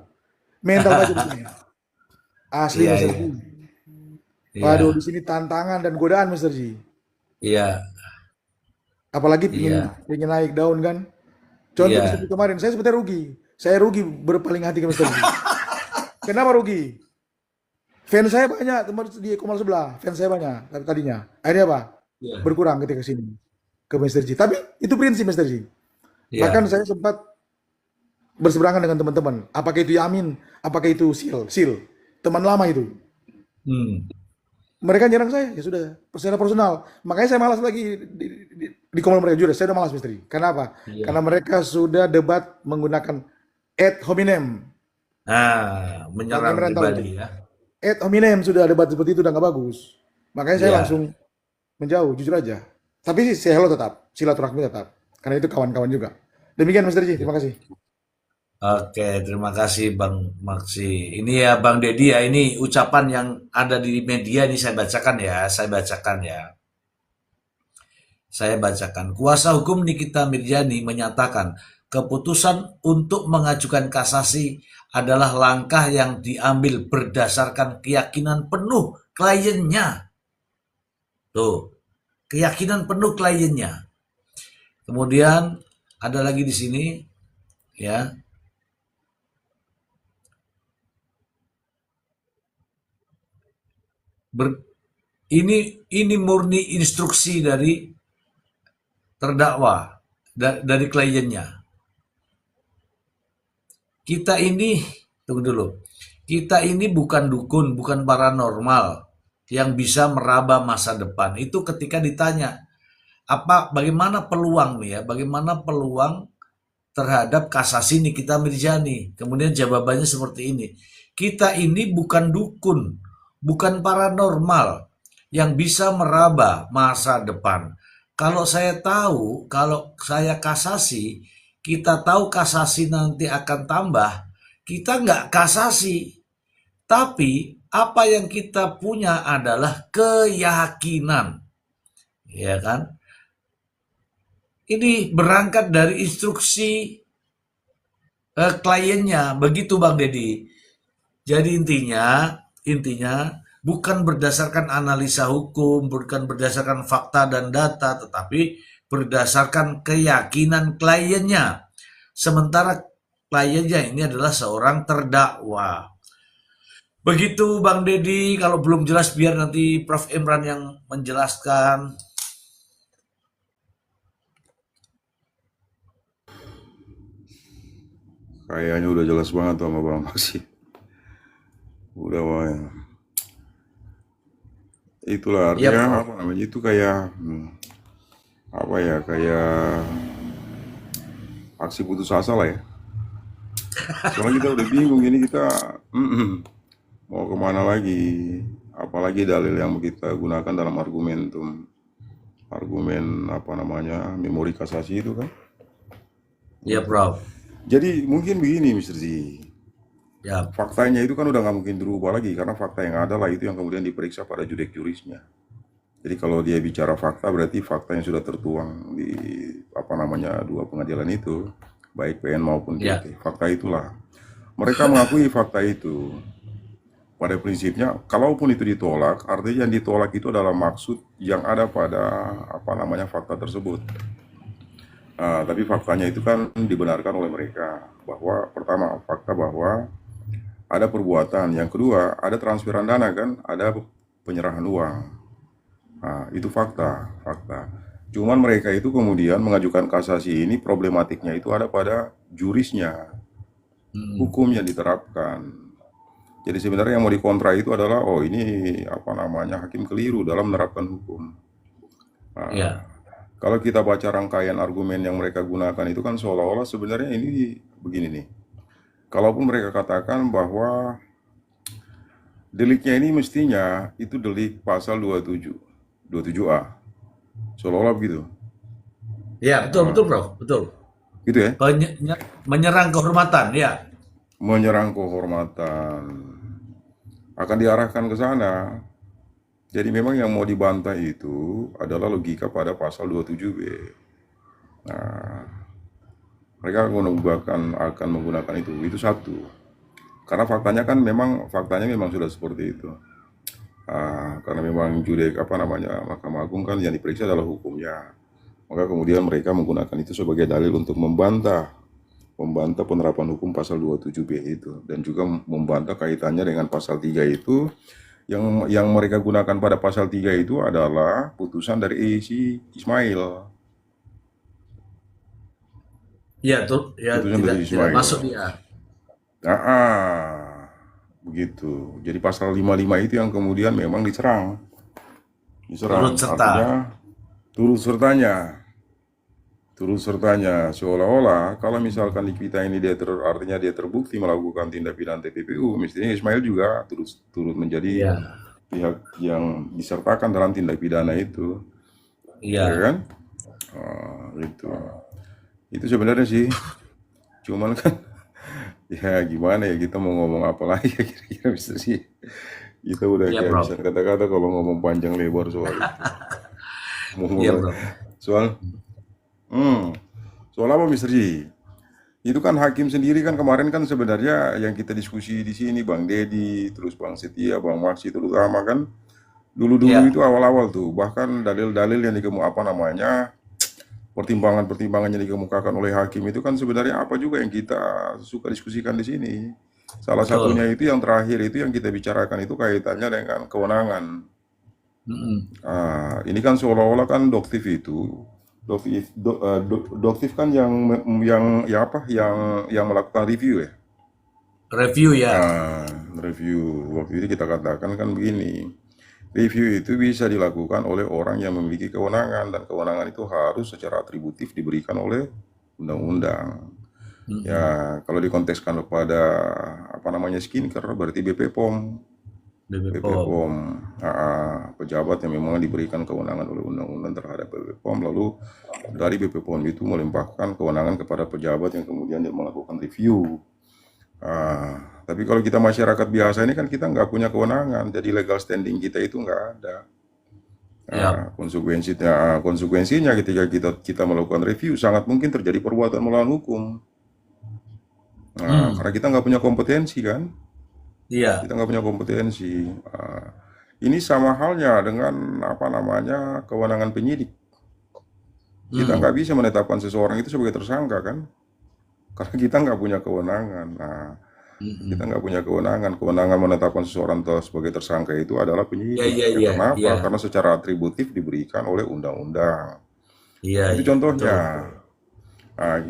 Mental baja di sini. Asli Iya, Mr. iya. J. Iya. Waduh, di sini tantangan dan godaan Mr. J. Iya. Apalagi Iya. pengen naik daun kan. Contoh Iya. seperti kemarin, saya sebetulnya rugi. Saya rugi berpaling hati ke Mr. J. Kenapa rugi? Fans saya banyak, teman di Komal sebelah. Fans saya banyak tadinya. Akhirnya apa? Iya. Berkurang ketika sini ke Mr. J. Tapi itu prinsip Mr. J. Iya. Bahkan saya sempat berseberangan dengan teman-teman. Apakah itu Yamin? Apakah itu Sil? Teman lama itu. Hmm. Mereka nyerang saya, ya sudah, secara personal. Makanya saya malas lagi di komentar mereka juga. Saya udah malas misteri. Karena apa? Iya. Karena mereka sudah debat menggunakan ad hominem. Nah, menyerang Bang Emran tahu pribadi itu. ya. Ad hominem sudah debat seperti itu udah nggak bagus. Makanya saya Iya. langsung menjauh, jujur aja. Tapi saya hello tetap, silaturahmi tetap. Karena itu kawan-kawan juga. Demikian Mr. J, terima kasih. Oke, terima kasih Bang Maksi. Ini ya Bang Dedi ya, ini ucapan yang ada di media ini saya bacakan ya, Saya bacakan. Kuasa hukum Nikita Mirzani menyatakan keputusan untuk mengajukan kasasi adalah langkah yang diambil berdasarkan keyakinan penuh kliennya. Tuh, keyakinan penuh kliennya. Kemudian ada lagi di sini ya. Ini murni instruksi dari terdakwa, dari kliennya. Kita ini, tunggu dulu, kita ini bukan dukun, bukan paranormal yang bisa meraba masa depan. Itu ketika ditanya, bagaimana peluang nih ya, bagaimana peluang terhadap kasasi Nikita Mirzani. Kemudian jawabannya seperti ini, kita ini bukan dukun, bukan paranormal yang bisa meraba masa depan. Kalau saya tahu, kalau saya kasasi, kita tahu kasasi nanti akan tambah, kita nggak kasasi. Tapi apa yang kita punya adalah keyakinan. Ya kan? Ini berangkat dari instruksi kliennya. Begitu Bang Dedi. Jadi intinya bukan berdasarkan analisa hukum, bukan berdasarkan fakta dan data, tetapi berdasarkan keyakinan kliennya. Sementara kliennya ini adalah seorang terdakwa. Begitu Bang Deddy, kalau belum jelas biar nanti Prof. Imran yang menjelaskan. Kayaknya udah jelas banget tuh sama Bang Maksi. Udah Bang, ya. Itulah Iya, artinya Prof. apa namanya itu kayak apa ya, kayak aksi putus asa lah ya. Soalnya kita udah bingung ini kita mau kemana lagi. Apalagi dalil yang kita gunakan dalam argumen apa namanya memori kasasi itu kan. Iya, Prof. Jadi mungkin begini Mr. Z. Ya, Faktanya itu kan udah nggak mungkin dirubah lagi karena fakta yang ada lah itu yang kemudian diperiksa pada judek jurisnya. Jadi kalau dia bicara fakta berarti fakta yang sudah tertuang di apa namanya dua pengadilan itu, baik PN maupun ya, DT. Fakta itulah. Mereka mengakui fakta itu. Pada prinsipnya, kalaupun itu ditolak, artinya yang ditolak itu adalah maksud yang ada pada apa namanya fakta tersebut. Tapi faktanya itu kan dibenarkan oleh mereka bahwa pertama fakta bahwa ada perbuatan, yang kedua ada transferan dana kan, ada penyerahan uang. Itu fakta. Cuman mereka itu kemudian mengajukan kasasi ini problematiknya itu ada pada jurisnya, hukum yang diterapkan. Jadi sebenarnya yang mau dikontra itu adalah oh ini apa namanya hakim keliru dalam menerapkan hukum. ya, Kalau kita baca rangkaian argumen yang mereka gunakan itu kan seolah-olah sebenarnya ini begini nih. Kalaupun mereka katakan bahwa deliknya ini mestinya itu delik pasal 27A. Seolah-olah begitu. ya, betul, betul, Prof. Betul. Gitu ya. Menyerang kehormatan, ya. Menyerang kehormatan. Akan diarahkan ke sana. Jadi memang yang mau dibantah itu adalah logika pada pasal 27B. Nah, mereka akan menggunakan itu satu. Karena faktanya memang sudah seperti itu. Karena memang judek apa namanya Mahkamah Agung kan yang diperiksa adalah hukumnya. Maka kemudian mereka menggunakan itu sebagai dalil untuk membantah penerapan hukum pasal 27B itu dan juga membantah kaitannya dengan pasal 3 itu yang mereka gunakan pada pasal 3 itu adalah putusan dari si Ismail. Ya, tuh, ya Putusan dari tidak Ismail. masuk dia. Begitu. Jadi pasal 55 itu yang kemudian memang diserang. Turut serta. Artinya turut sertanya seolah-olah kalau misalkan di kita ini artinya dia terbukti melakukan tindak pidana TPPU, mestinya Ismail juga turut menjadi Ya, pihak yang disertakan dalam tindak pidana itu, ya ya, kan? Itu sebenarnya sih, cuman kan ya gimana ya kita mau ngomong apa lagi ya kira-kira bisa sih. Kita udah ya, kayak Prof. bisa kata-kata kalau ngomong panjang lebar soal itu. Mau Iya, mulai Prof. soal soal apa Mr. Ji? Itu kan hakim sendiri kan kemarin kan sebenarnya yang kita diskusi di sini Bang Deddy, terus Bang Setia, Bang Maksi terutama kan dulu-dulu Ya, itu awal-awal tuh bahkan dalil-dalil yang pertimbangan-pertimbangan yang dikemukakan oleh hakim itu kan sebenarnya apa juga yang kita suka diskusikan di sini. Salah betul. satunya itu yang terakhir itu yang kita bicarakan itu kaitannya dengan kewenangan. Ini kan seolah-olah kan doktif kan yang melakukan review ya. Review ya. Review waktu itu kita katakan kan begini, review itu bisa dilakukan oleh orang yang memiliki kewenangan dan kewenangan itu harus secara atributif diberikan oleh undang-undang. Ya kalau dikontekskan kepada apa namanya skincare berarti BPOM. BPOM. Pejabat yang memang diberikan kewenangan oleh undang-undang terhadap BPOM, lalu dari BPOM itu melimpahkan kewenangan kepada pejabat yang kemudian dia melakukan review. Tapi kalau kita masyarakat biasa ini kan kita nggak punya kewenangan, jadi legal standing kita itu nggak ada. Ya, Konsekuensinya ketika kita melakukan review sangat mungkin terjadi perbuatan melawan hukum. Karena kita nggak punya kompetensi kan. Iya. Kita nggak punya kompetensi. Ini sama halnya dengan apa namanya kewenangan penyidik. Kita Hmm. nggak bisa menetapkan seseorang itu sebagai tersangka kan, karena kita nggak punya kewenangan. Nah, kita Mm-mm. nggak punya kewenangan. Kewenangan menetapkan seseorang sebagai tersangka itu adalah Iya, penyidik. iya, Ya, iya, kenapa? iya, Karena secara atributif diberikan oleh undang-undang. iya, Itu iya, betul, contohnya. betul. Nah,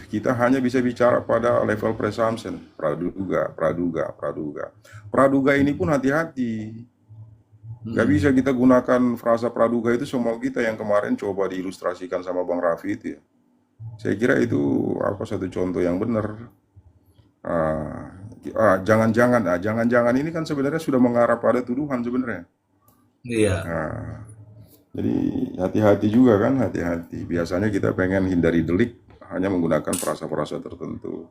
kita hanya bisa bicara pada level presumption, praduga, praduga, praduga. Praduga ini pun hati-hati. Nggak bisa Mm-mm. kita gunakan frasa praduga itu semua kita yang kemarin coba diilustrasikan sama Bang Raffi itu ya. Saya kira itu apa satu contoh yang benar. Ah, jangan-jangan ini kan sebenarnya sudah mengarah pada tuduhan sebenarnya. Iya, Nah, jadi hati-hati juga kan, hati-hati. Biasanya kita pengen hindari delik hanya menggunakan frasa-frasa tertentu.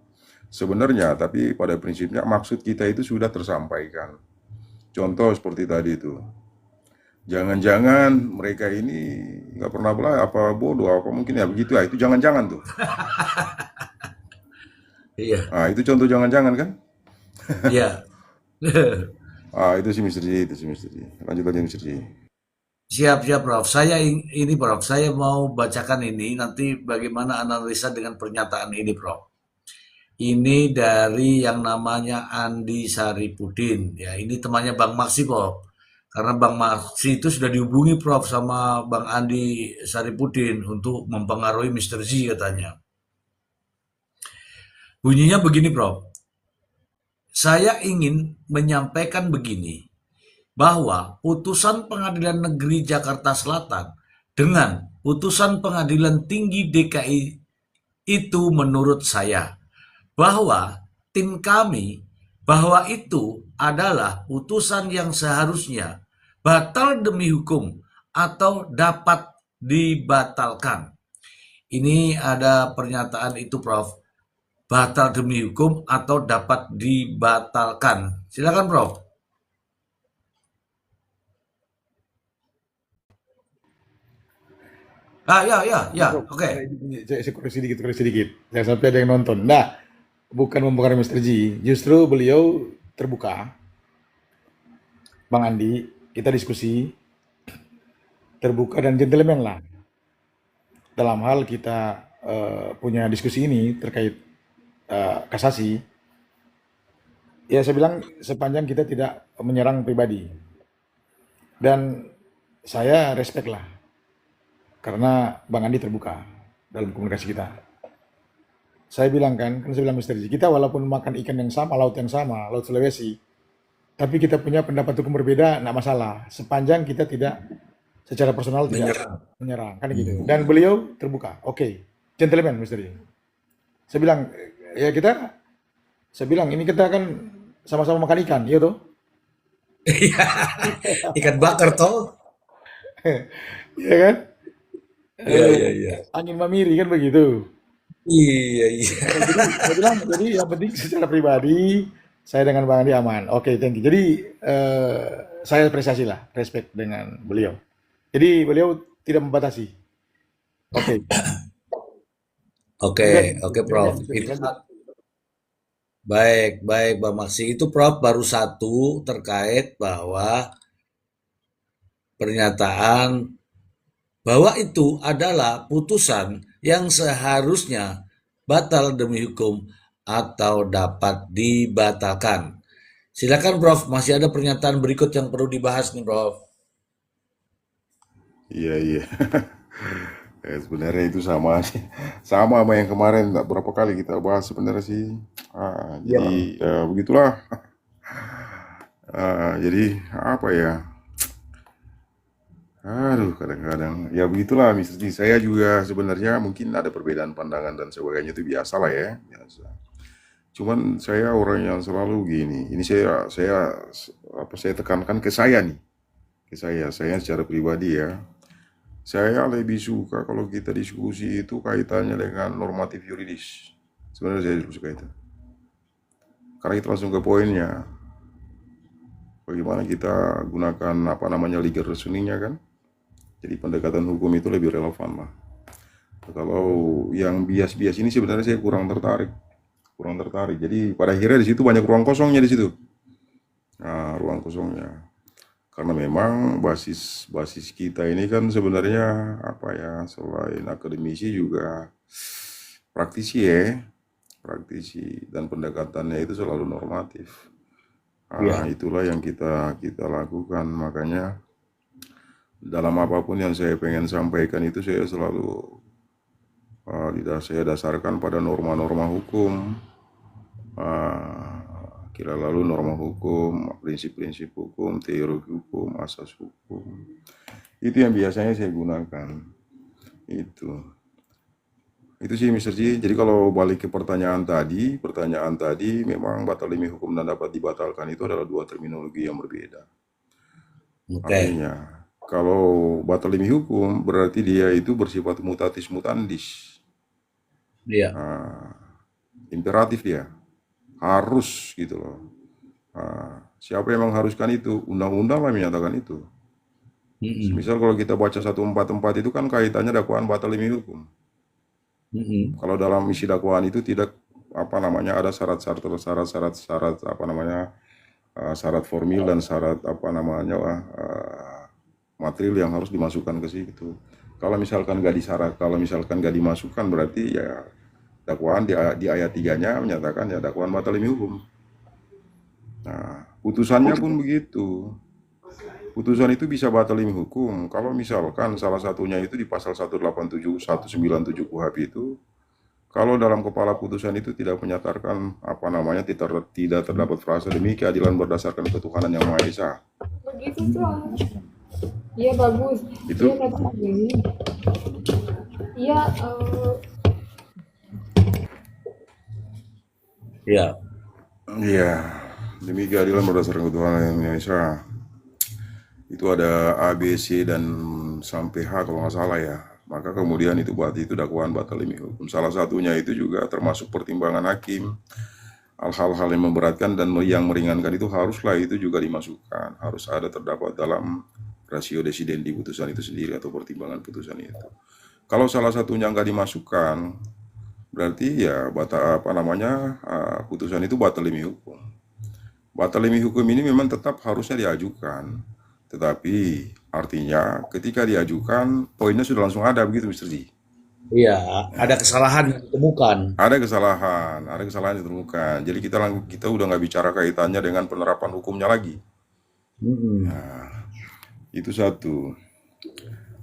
Sebenarnya, tapi pada prinsipnya maksud kita itu sudah tersampaikan. Contoh seperti tadi itu. Jangan-jangan mereka ini nggak pernah belajar, apa bodoh, apa mungkin ya begitu ya. Itu jangan-jangan tuh. iya, Ah, itu contoh jangan-jangan kan? iya. Ah, itu sih misteri, itu sih misteri. Lanjut aja misteri. Siap, siap, Prof. Ini, Prof. Saya mau bacakan ini nanti bagaimana analisa dengan pernyataan ini, Prof. Ini dari yang namanya Andi Saripudin. Ya, ini temannya Bang Maksi, Prof. Karena Bang Maksi itu sudah dihubungi, Prof, sama Bang Andi Saripudin untuk mempengaruhi Mister Z katanya. Bunyinya begini, Prof. Saya ingin menyampaikan begini, bahwa putusan Pengadilan Negeri Jakarta Selatan dengan putusan Pengadilan Tinggi DKI itu menurut saya bahwa tim kami bahwa itu adalah putusan yang seharusnya batal demi hukum atau dapat dibatalkan. Ini ada pernyataan itu, Prof. Batal demi hukum atau dapat dibatalkan. Silakan, Prof. Ah, ya, ya, Ini ya. Prof, Oke. saya koreksi dikit. Jangan sampai ada yang nonton. Nah, bukan mempengaruhi Mr. G, justru beliau terbuka, Bang Andi, kita diskusi, terbuka dan gentleman lah. Dalam hal kita punya diskusi ini terkait kasasi, ya saya bilang sepanjang kita tidak menyerang pribadi. Dan saya respect lah, karena Bang Andi terbuka dalam komunikasi kita. Saya bilang kan saya bilang Mr. Ji, kita walaupun makan ikan yang sama, laut yang sama, Laut Sulawesi, tapi kita punya pendapat hukum berbeda, nggak masalah. Sepanjang kita tidak secara personal tidak Menyerang. menyerang, kan gitu. Dan beliau terbuka, oke, gentleman Mr. Ji. Saya bilang, ya saya bilang ini kita kan sama-sama makan ikan, iya toh? Iya, ikan bakar toh. Iya kan? Iya, iya, iya. Angin mamiri kan begitu. Iya, iya. Jadi saya bilang, jadi yang penting secara pribadi saya dengan Bang Andi aman. Oke, thank you. Jadi saya apresiasi lah, respect dengan beliau. Jadi beliau tidak membatasi. Oke, Oke, oke, Prof. kemudian bisa Itu dilanjut. baik, baik, Bang Maksi. Itu Prof baru satu terkait bahwa pernyataan bahwa itu adalah putusan yang seharusnya batal demi hukum atau dapat dibatalkan. Silakan, Prof. Masih ada pernyataan berikut yang perlu dibahas nih, Prof. Iya, iya. Sebenarnya itu sama sih, sama yang kemarin berapa kali kita bahas sebenarnya sih. Jadi Iya. begitulah. Jadi apa ya? Aduh, kadang-kadang ya begitulah, Mister Ji. Saya juga sebenarnya mungkin ada perbedaan pandangan dan sebagainya, itu biasa lah ya, biasa. Cuman saya orang yang selalu gini. Ini saya tekankan ke saya nih, ke saya secara pribadi ya. Saya lebih suka kalau kita diskusi itu kaitannya dengan normatif yuridis. Sebenarnya saya lebih suka itu. Karena kita langsung ke poinnya. Bagaimana kita gunakan apa namanya legal reasoningnya kan. Jadi pendekatan hukum itu lebih relevan lah. Kalau yang bias-bias ini sebenarnya saya kurang tertarik. Kurang tertarik. Jadi pada akhirnya di situ banyak ruang kosongnya di situ. ruang kosongnya. Karena memang basis basis kita ini kan sebenarnya apa ya, selain akademisi juga praktisi ya, praktisi, dan pendekatannya itu selalu normatif. Iya. Itulah yang kita kita lakukan. Makanya dalam apapun yang saya pengen sampaikan itu saya selalu saya dasarkan pada norma-norma hukum. Kira lalu norma hukum, prinsip-prinsip hukum, teori hukum, asas hukum. Itu yang biasanya saya gunakan. Itu. Itu sih Mr. Ji. Jadi kalau balik ke pertanyaan tadi memang batal demi hukum dan dapat dibatalkan itu adalah dua terminologi yang berbeda. Oke. Artinya, kalau batal demi hukum berarti dia itu bersifat mutatis mutandis. Iya. Imperatif dia. Harus gitu loh. Siapa yang mengharuskan itu? Undang-undang lah menyatakan itu. Mm-mm. Misal kalau kita baca 144 itu kan kaitannya dakwaan batal demi hukum. Mm-mm. Kalau dalam isi dakwaan itu tidak ada syarat-syarat syarat formil dan syarat material yang harus dimasukkan ke situ. Kalau misalkan nggak dimasukkan berarti ya dakwaan di ayat 3-nya menyatakan ya dakwaan batal demi hukum. Nah, putusannya pun begitu. Putusan itu bisa batal demi hukum kalau misalkan salah satunya itu di pasal 187 197 KUHP itu, kalau dalam kepala putusan itu tidak menyatakan tidak terdapat frasa demi keadilan berdasarkan ketuhanan yang Maha Esa. Begitu tuh. Iya bagus. Itu Iya kata begini. Iya Iya. Iya, demi keadilan berdasarkan ketuhanan yang Maha Esa. Itu ada A, B, C, dan sampai H kalau nggak salah ya. Maka kemudian itu berarti itu dakwaan batal demi hukum. Salah satunya itu juga termasuk pertimbangan hakim. Hal-hal yang memberatkan dan yang meringankan itu haruslah itu juga dimasukkan. Harus ada terdapat dalam rasio desidendi putusan itu sendiri atau pertimbangan putusan itu. Kalau salah satunya nggak dimasukkan, berarti ya putusan itu batal demi hukum. Batal demi hukum ini memang tetap harusnya diajukan, tetapi artinya ketika diajukan poinnya sudah langsung ada begitu Mr. Ji. Iya, ada kesalahan yang ditemukan. Ada kesalahan yang ditemukan. Jadi kita udah nggak bicara kaitannya dengan penerapan hukumnya lagi. Mm-mm. Itu satu.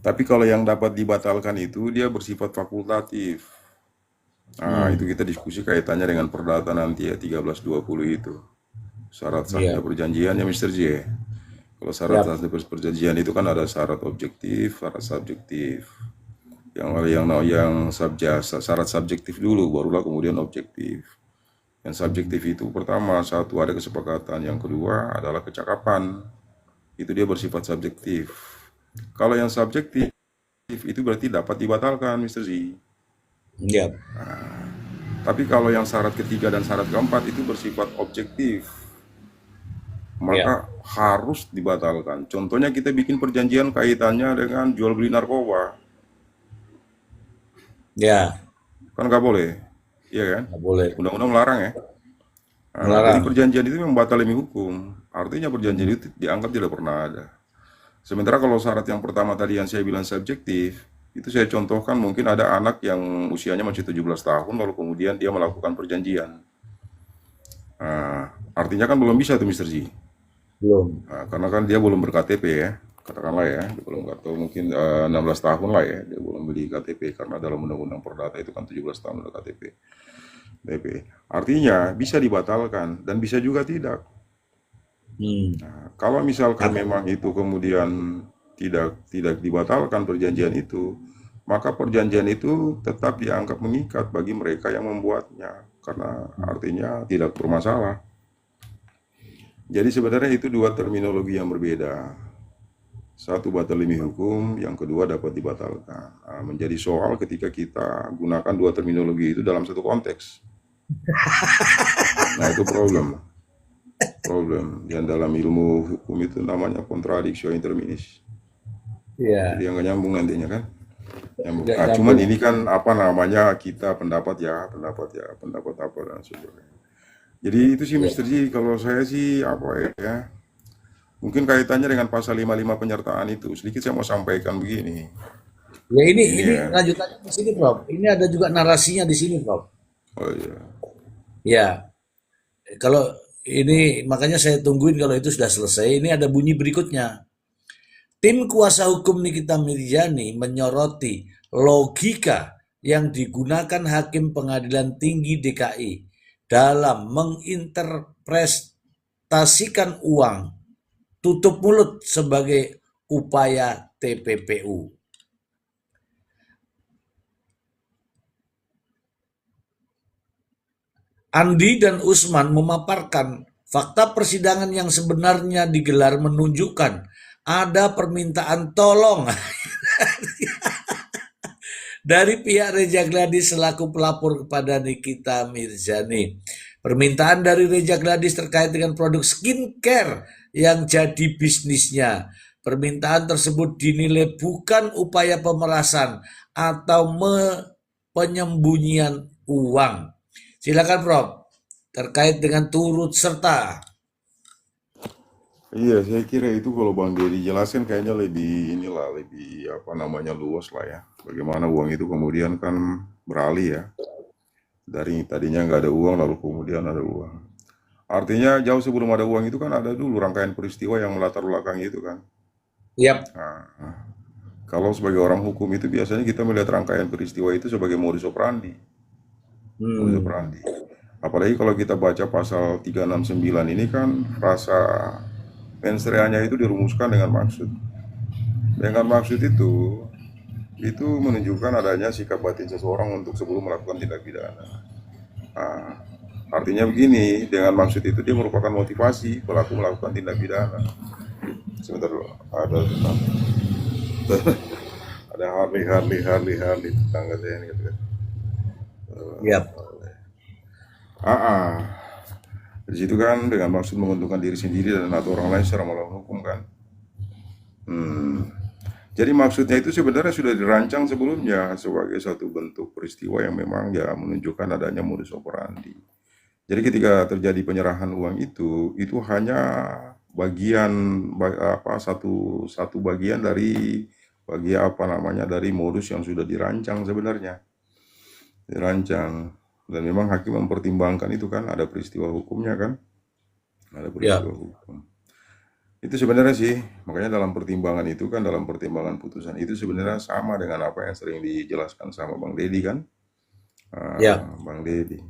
Tapi kalau yang dapat dibatalkan itu dia bersifat fakultatif. Itu kita diskusi kaitannya dengan perdata nanti ya 1320 itu. Syarat sahnya Iya. perjanjiannya Mr. J. Kalau syarat sahnya perjanjian itu kan ada syarat objektif, syarat subjektif. Yang syarat subjektif dulu, barulah kemudian objektif. Yang subjektif itu pertama, satu ada kesepakatan, yang kedua adalah kecakapan. Itu dia bersifat subjektif. Kalau yang subjektif itu berarti dapat dibatalkan, Mr. Z. Iya. Tapi kalau yang syarat ketiga dan syarat keempat itu bersifat objektif, maka harus dibatalkan. Contohnya kita bikin perjanjian kaitannya dengan jual beli narkoba, Ya, kan nggak boleh, iya kan? nggak boleh. Undang-undang melarang ya. Jadi Melarang. perjanjian itu memang batal demi hukum. Artinya perjanjian itu dianggap tidak pernah ada. Sementara kalau syarat yang pertama tadi yang saya bilang subjektif, itu saya contohkan mungkin ada anak yang usianya masih 17 tahun lalu kemudian dia melakukan perjanjian. Artinya kan belum bisa tuh Mr. Z. Belum. Karena kan dia belum ber-KTP ya. Katakanlah ya, dia belum, atau mungkin 16 tahun lah ya, dia belum beli KTP karena dalam undang-undang perdata itu kan 17 tahun udah KTP. Artinya bisa dibatalkan dan bisa juga tidak. Kalau misalkan memang itu kemudian tidak dibatalkan perjanjian itu, maka perjanjian itu tetap dianggap mengikat bagi mereka yang membuatnya karena artinya tidak bermasalah. Jadi sebenarnya itu dua terminologi yang berbeda. Satu batal demi hukum, yang kedua dapat dibatalkan. Menjadi soal ketika kita gunakan dua terminologi itu dalam satu konteks. Nah itu problem. Yang dalam ilmu hukum itu namanya kontradiksi interminis. Iya. Jadi yang nggak nyambung nantinya kan. Nggak Cuman nyambung. ini kan kita pendapat apa dan sebagainya. Jadi itu sih Mister Ji, kalau saya sih apa ya, mungkin kaitannya dengan pasal 55 penyertaan itu. Sedikit saya mau sampaikan begini. Ya Ini ini ya. lanjutannya di sini, Prof. Ini ada juga narasinya di sini, Prof. Oh iya. Ya, kalau ini makanya saya tungguin kalau itu sudah selesai. Ini ada bunyi berikutnya. Tim kuasa hukum Nikita Mirzani menyoroti logika yang digunakan Hakim Pengadilan Tinggi DKI dalam menginterpretasikan uang tutup mulut sebagai upaya TPPU. Andi dan Usman memaparkan fakta persidangan yang sebenarnya digelar menunjukkan ada permintaan tolong dari pihak Reja Gladys selaku pelapor kepada Nikita Mirzani. Permintaan dari Reja Gladys terkait dengan produk skincare yang jadi bisnisnya. Permintaan tersebut dinilai bukan upaya pemerasan atau penyembunyian uang. Silakan Prof, terkait dengan turut serta. Iya, saya kira itu kalau Bang Deddy jelaskan kayaknya lebih inilah, lebih apa namanya luas lah ya. Bagaimana uang itu kemudian kan beralih ya. Dari tadinya nggak ada uang lalu kemudian ada uang. Artinya jauh sebelum ada uang itu kan ada dulu rangkaian peristiwa yang melatar belakangi itu kan. Yap. Nah, kalau sebagai orang hukum itu biasanya kita melihat rangkaian peristiwa itu sebagai modus operandi. Modus Hmm. operandi. Apalagi kalau kita baca pasal 369 ini kan rasa mensreanya itu dirumuskan dengan maksud. Dengan maksud itu menunjukkan adanya sikap batin seseorang untuk sebelum melakukan tindak pidana. Nah, artinya begini, dengan maksud itu dia merupakan motivasi pelaku melakukan tindak pidana. Sebentar dulu, ada Harley tetangga saya ini gitu kan. Yap. Ah, di situ kan dengan maksud menguntungkan diri sendiri dan atau orang lain secara melawan hukum kan. Jadi maksudnya itu sebenarnya sudah dirancang sebelumnya sebagai satu bentuk peristiwa yang memang ya menunjukkan adanya modus operandi. Jadi ketika terjadi penyerahan uang itu hanya bagian satu bagian dari apa namanya dari modus yang sudah dirancang sebenarnya. Dirancang dan memang hakim mempertimbangkan itu kan ada peristiwa hukumnya kan. Ada peristiwa Yap. hukum. Itu sebenarnya sih, makanya dalam pertimbangan itu kan, dalam pertimbangan putusan itu sebenarnya sama dengan apa yang sering dijelaskan sama Bang Deddy kan, Yap. Bang Deddy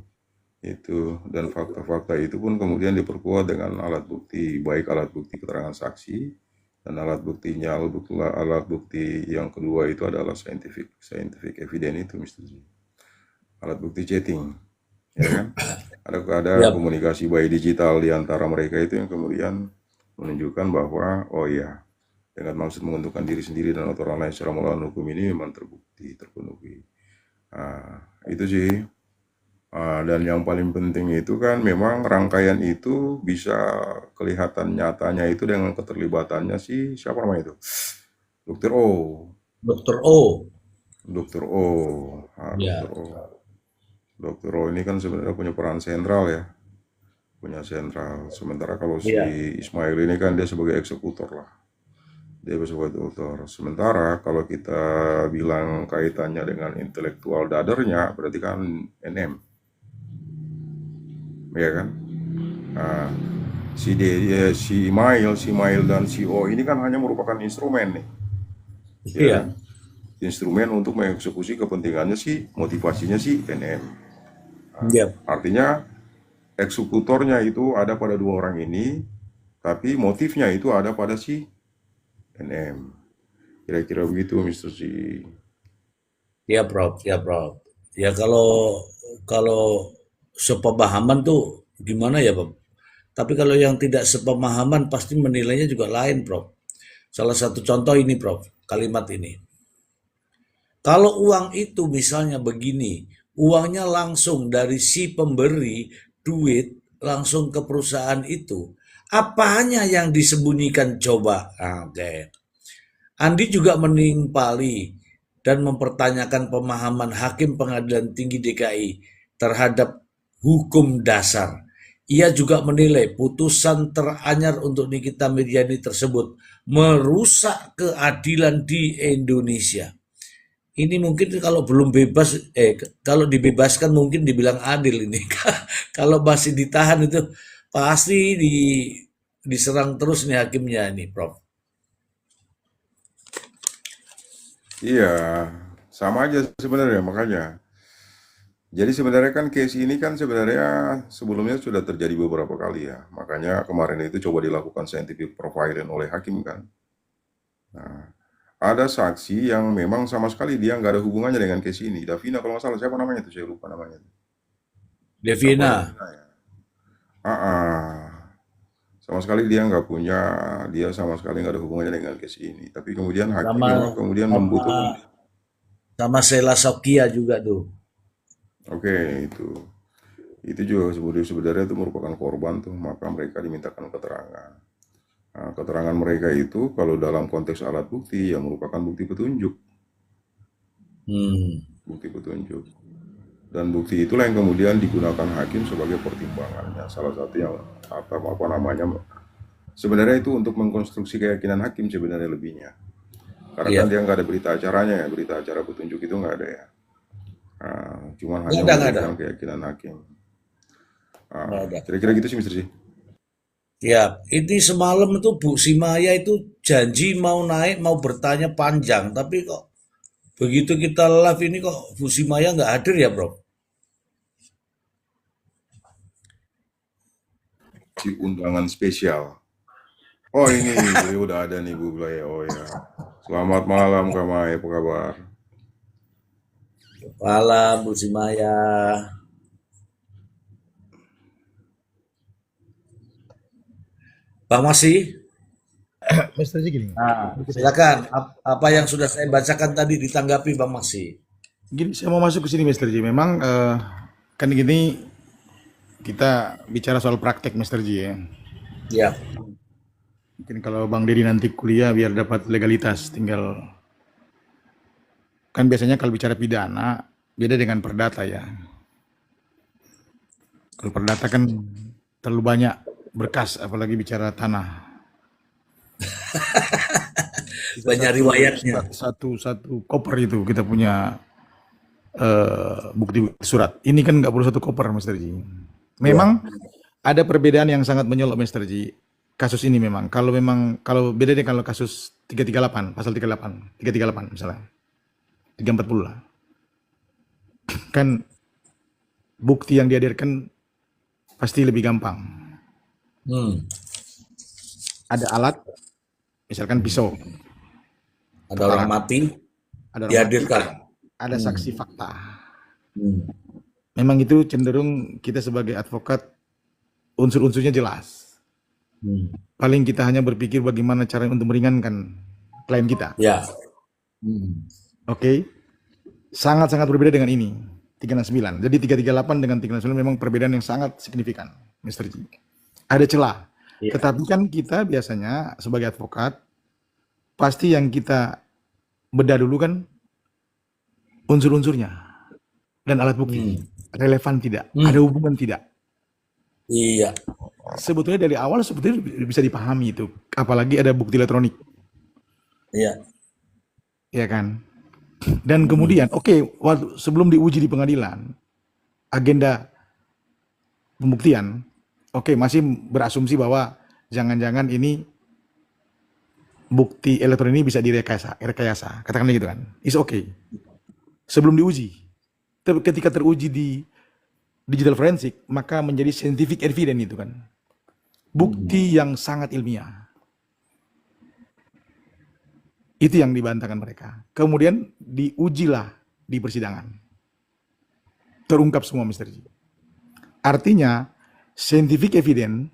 itu, dan fakta-fakta itu pun kemudian diperkuat dengan alat bukti, baik alat bukti keterangan saksi dan alat bukti yang kedua itu adalah scientific evidence itu, Mr. Ji. Alat bukti chatting, ya kan? Ada Yap. komunikasi by digital di antara mereka itu yang kemudian menunjukkan bahwa oh iya dengan maksud menguntungkan diri sendiri dan atau orang lain secara melawan hukum ini memang terpenuhi. Itu sih. Dan yang paling penting itu kan memang rangkaian itu bisa kelihatan nyatanya itu dengan keterlibatannya si siapa namanya itu, Dokter O. Dr. O. Dokter O. Dokter Ya. O. Dokter O ini kan sebenarnya punya peran sentral ya. Punya sentral. Sementara kalau si Iya. Ismail ini kan dia sebagai eksekutor lah. Dia sebagai eksekutor. Sementara kalau kita bilang kaitannya dengan intelektual dadernya, berarti kan NM, ya kan? Nah, si Imail dan si O ini kan hanya merupakan instrumen nih, ya Iya. kan? Instrumen untuk mengeksekusi kepentingannya si motivasinya si NM. Yap. Artinya eksekutornya itu ada pada dua orang ini, tapi motifnya itu ada pada si NM. Kira-kira begitu, Mr. C. Ya, Prof. Ya, Prof. Ya kalau sepemahaman tuh gimana ya, Prof? Tapi kalau yang tidak sepemahaman pasti menilainya juga lain, Prof. Salah satu contoh ini, Prof. Kalimat ini. Kalau uang itu misalnya begini, uangnya langsung dari si pemberi duit langsung ke perusahaan itu, apanya yang disembunyikan coba? Oke. Andi juga menimpali dan mempertanyakan pemahaman Hakim Pengadilan Tinggi DKI terhadap hukum dasar. Ia juga menilai putusan teranyar untuk Nikita Mirzani tersebut merusak keadilan di Indonesia. Ini mungkin kalau belum bebas, kalau dibebaskan mungkin dibilang adil ini. Kalau masih ditahan itu pasti diserang terus nih hakimnya ini, Prof. Iya, sama aja sebenarnya makanya. Jadi sebenarnya kan case ini kan sebenarnya sebelumnya sudah terjadi beberapa kali ya. Makanya kemarin itu coba dilakukan scientific profiling oleh hakim kan. Nah, ada saksi yang memang sama sekali dia nggak ada hubungannya dengan case ini. Davina kalau nggak salah, siapa namanya itu? Saya lupa namanya. Siapa Devina, Davina ya? Ah, ah. Sama sekali dia nggak punya, dia sama sekali nggak ada hubungannya dengan case ini. Tapi kemudian hakim sama memang kemudian sama membutuhkan. sama Sheila Sokia juga tuh. Oke, itu juga sebenarnya itu merupakan korban tuh, maka mereka dimintakan keterangan. Nah, keterangan mereka itu kalau dalam konteks alat bukti yang merupakan bukti petunjuk, Hmm. bukti petunjuk. Dan bukti itulah yang kemudian digunakan hakim sebagai pertimbangannya. Salah satu yang apa namanya, sebenarnya itu untuk mengkonstruksi keyakinan hakim sebenarnya lebihnya. Karena kan Iya, dia nggak ada berita acaranya ya, berita acara petunjuk itu nggak ada ya. Nah, cuman hanya nggak ada, memberikan keyakinan hakim. nggak Nah, ada. kira-kira gitu sih Mr. C. Ya, ini semalam itu Bu Simaya itu janji mau naik, mau bertanya panjang, tapi kok begitu kita live ini kok Bu Simaya nggak hadir ya, Bro? Si undangan spesial. Oh ini, jadi udah ada nih Bu Blaya. Oh ya. Selamat malam Kak Mai, apa kabar? Malam Bu Simaya. Bang Masih, Mister Ji gini, silakan. Apa yang sudah saya bacakan tadi ditanggapi Bang Masih. gini saya mau masuk ke sini Mister Ji. Memang kan gini kita bicara soal praktek Mister Ji ya. Ya, Mungkin kalau Bang Dedi nanti kuliah biar dapat legalitas, tinggal kan biasanya kalau bicara pidana beda dengan perdata ya. Kalau perdata kan terlalu banyak berkas, apalagi bicara tanah. Kita banyak riwayatnya. satu koper itu kita punya bukti surat. Ini kan nggak perlu satu koper, Mister Ji. Memang ada perbedaan yang sangat menyolok, Mister Ji. Kasus ini kalau beda deh kalau kasus 338, pasal 338 misalnya, 340 lah. Kan bukti yang dihadirkan pasti lebih gampang. Hmm, Ada alat, misalkan pisau, ada orang mati ada orang mati, dihadirkan. ada saksi fakta. Hmm, Memang itu cenderung kita sebagai advokat unsur-unsurnya jelas. hmm. Paling kita hanya berpikir bagaimana cara untuk meringankan klien kita. Ya. Hmm. Oke. Sangat-sangat berbeda dengan ini. 369. Jadi 338 dengan 369 memang perbedaan yang sangat signifikan, Mr. Ji. Ada celah. Ya. Tetapi kan kita biasanya sebagai advokat pasti yang kita bedah dulu kan unsur-unsurnya dan alat bukti. Relevan tidak? Ada hubungan tidak? Iya. Sebetulnya dari awal sebetulnya bisa dipahami itu. Apalagi ada bukti elektronik. Iya. Ya kan? Dan kemudian, sebelum diuji di pengadilan, agenda pembuktian, masih berasumsi bahwa jangan-jangan ini bukti elektronik ini bisa direkayasa. Katakanlah gitu kan. It's okay. Sebelum diuji. Tapi ketika teruji di digital forensik, maka menjadi scientific evidence itu kan. Bukti yang sangat ilmiah. Itu yang dibantahkan mereka. Kemudian diujilah di persidangan. Terungkap semua misteri. Artinya, scientific evidence,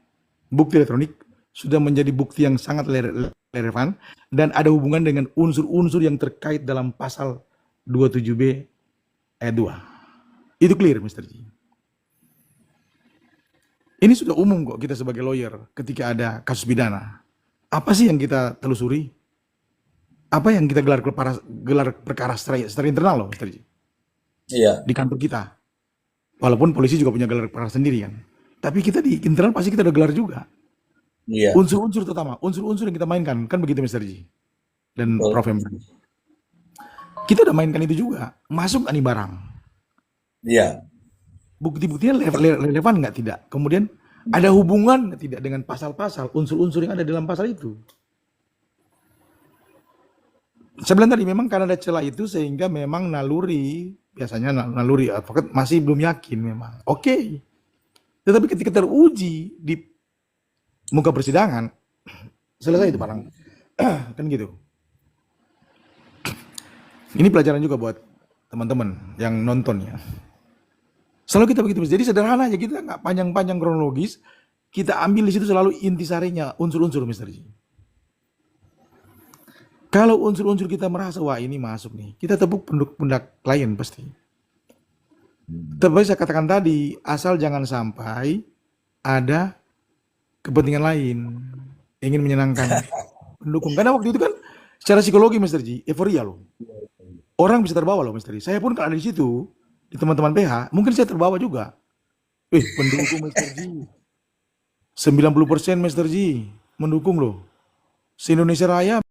bukti elektronik, sudah menjadi bukti yang sangat relevan dan ada hubungan dengan unsur-unsur yang terkait dalam pasal 27B ayat 2. Itu clear, Mr. Ji. Ini sudah umum kok kita sebagai lawyer ketika ada kasus pidana. Apa sih yang kita telusuri? Apa yang kita gelar perkara secara internal loh, Mr. Ji. Iya. Di kantor kita. Walaupun polisi juga punya gelar perkara sendiri kan. tapi kita di internal pasti kita udah gelar juga. Iya, Unsur-unsur terutama, unsur-unsur yang kita mainkan, kan begitu Mr. Ji dan betul. Prof. Emre. Kita udah mainkan itu juga, masuk nggak nih barang? Iya, Bukti-buktinya relevan nggak tidak? Kemudian ada hubungan nggak tidak dengan pasal-pasal, unsur-unsur yang ada dalam pasal itu? Saya bilang tadi memang karena ada celah itu sehingga memang naluri, biasanya naluri advokat masih belum yakin memang. Oke. Tetapi ketika teruji di muka persidangan, selesai itu barang. Kan gitu. Ini pelajaran juga buat teman-teman yang nonton ya. Selalu kita begitu. Jadi sederhana aja, kita nggak panjang-panjang kronologis. Kita ambil di situ selalu intisarinya, unsur-unsur Mr. Ji. Kalau unsur-unsur kita merasa, wah ini masuk nih, kita tepuk pundak klien pasti. Tapi saya katakan tadi, asal jangan sampai ada kepentingan lain, ingin menyenangkan pendukung. Karena waktu itu kan secara psikologi Mr. Ji, euforia loh. Orang bisa terbawa loh Mr. Ji. Saya pun kalau ada di situ, di teman-teman PH, mungkin saya terbawa juga. Pendukung Mr. Ji. 90% Mr. Ji mendukung loh. Se-Indonesia Raya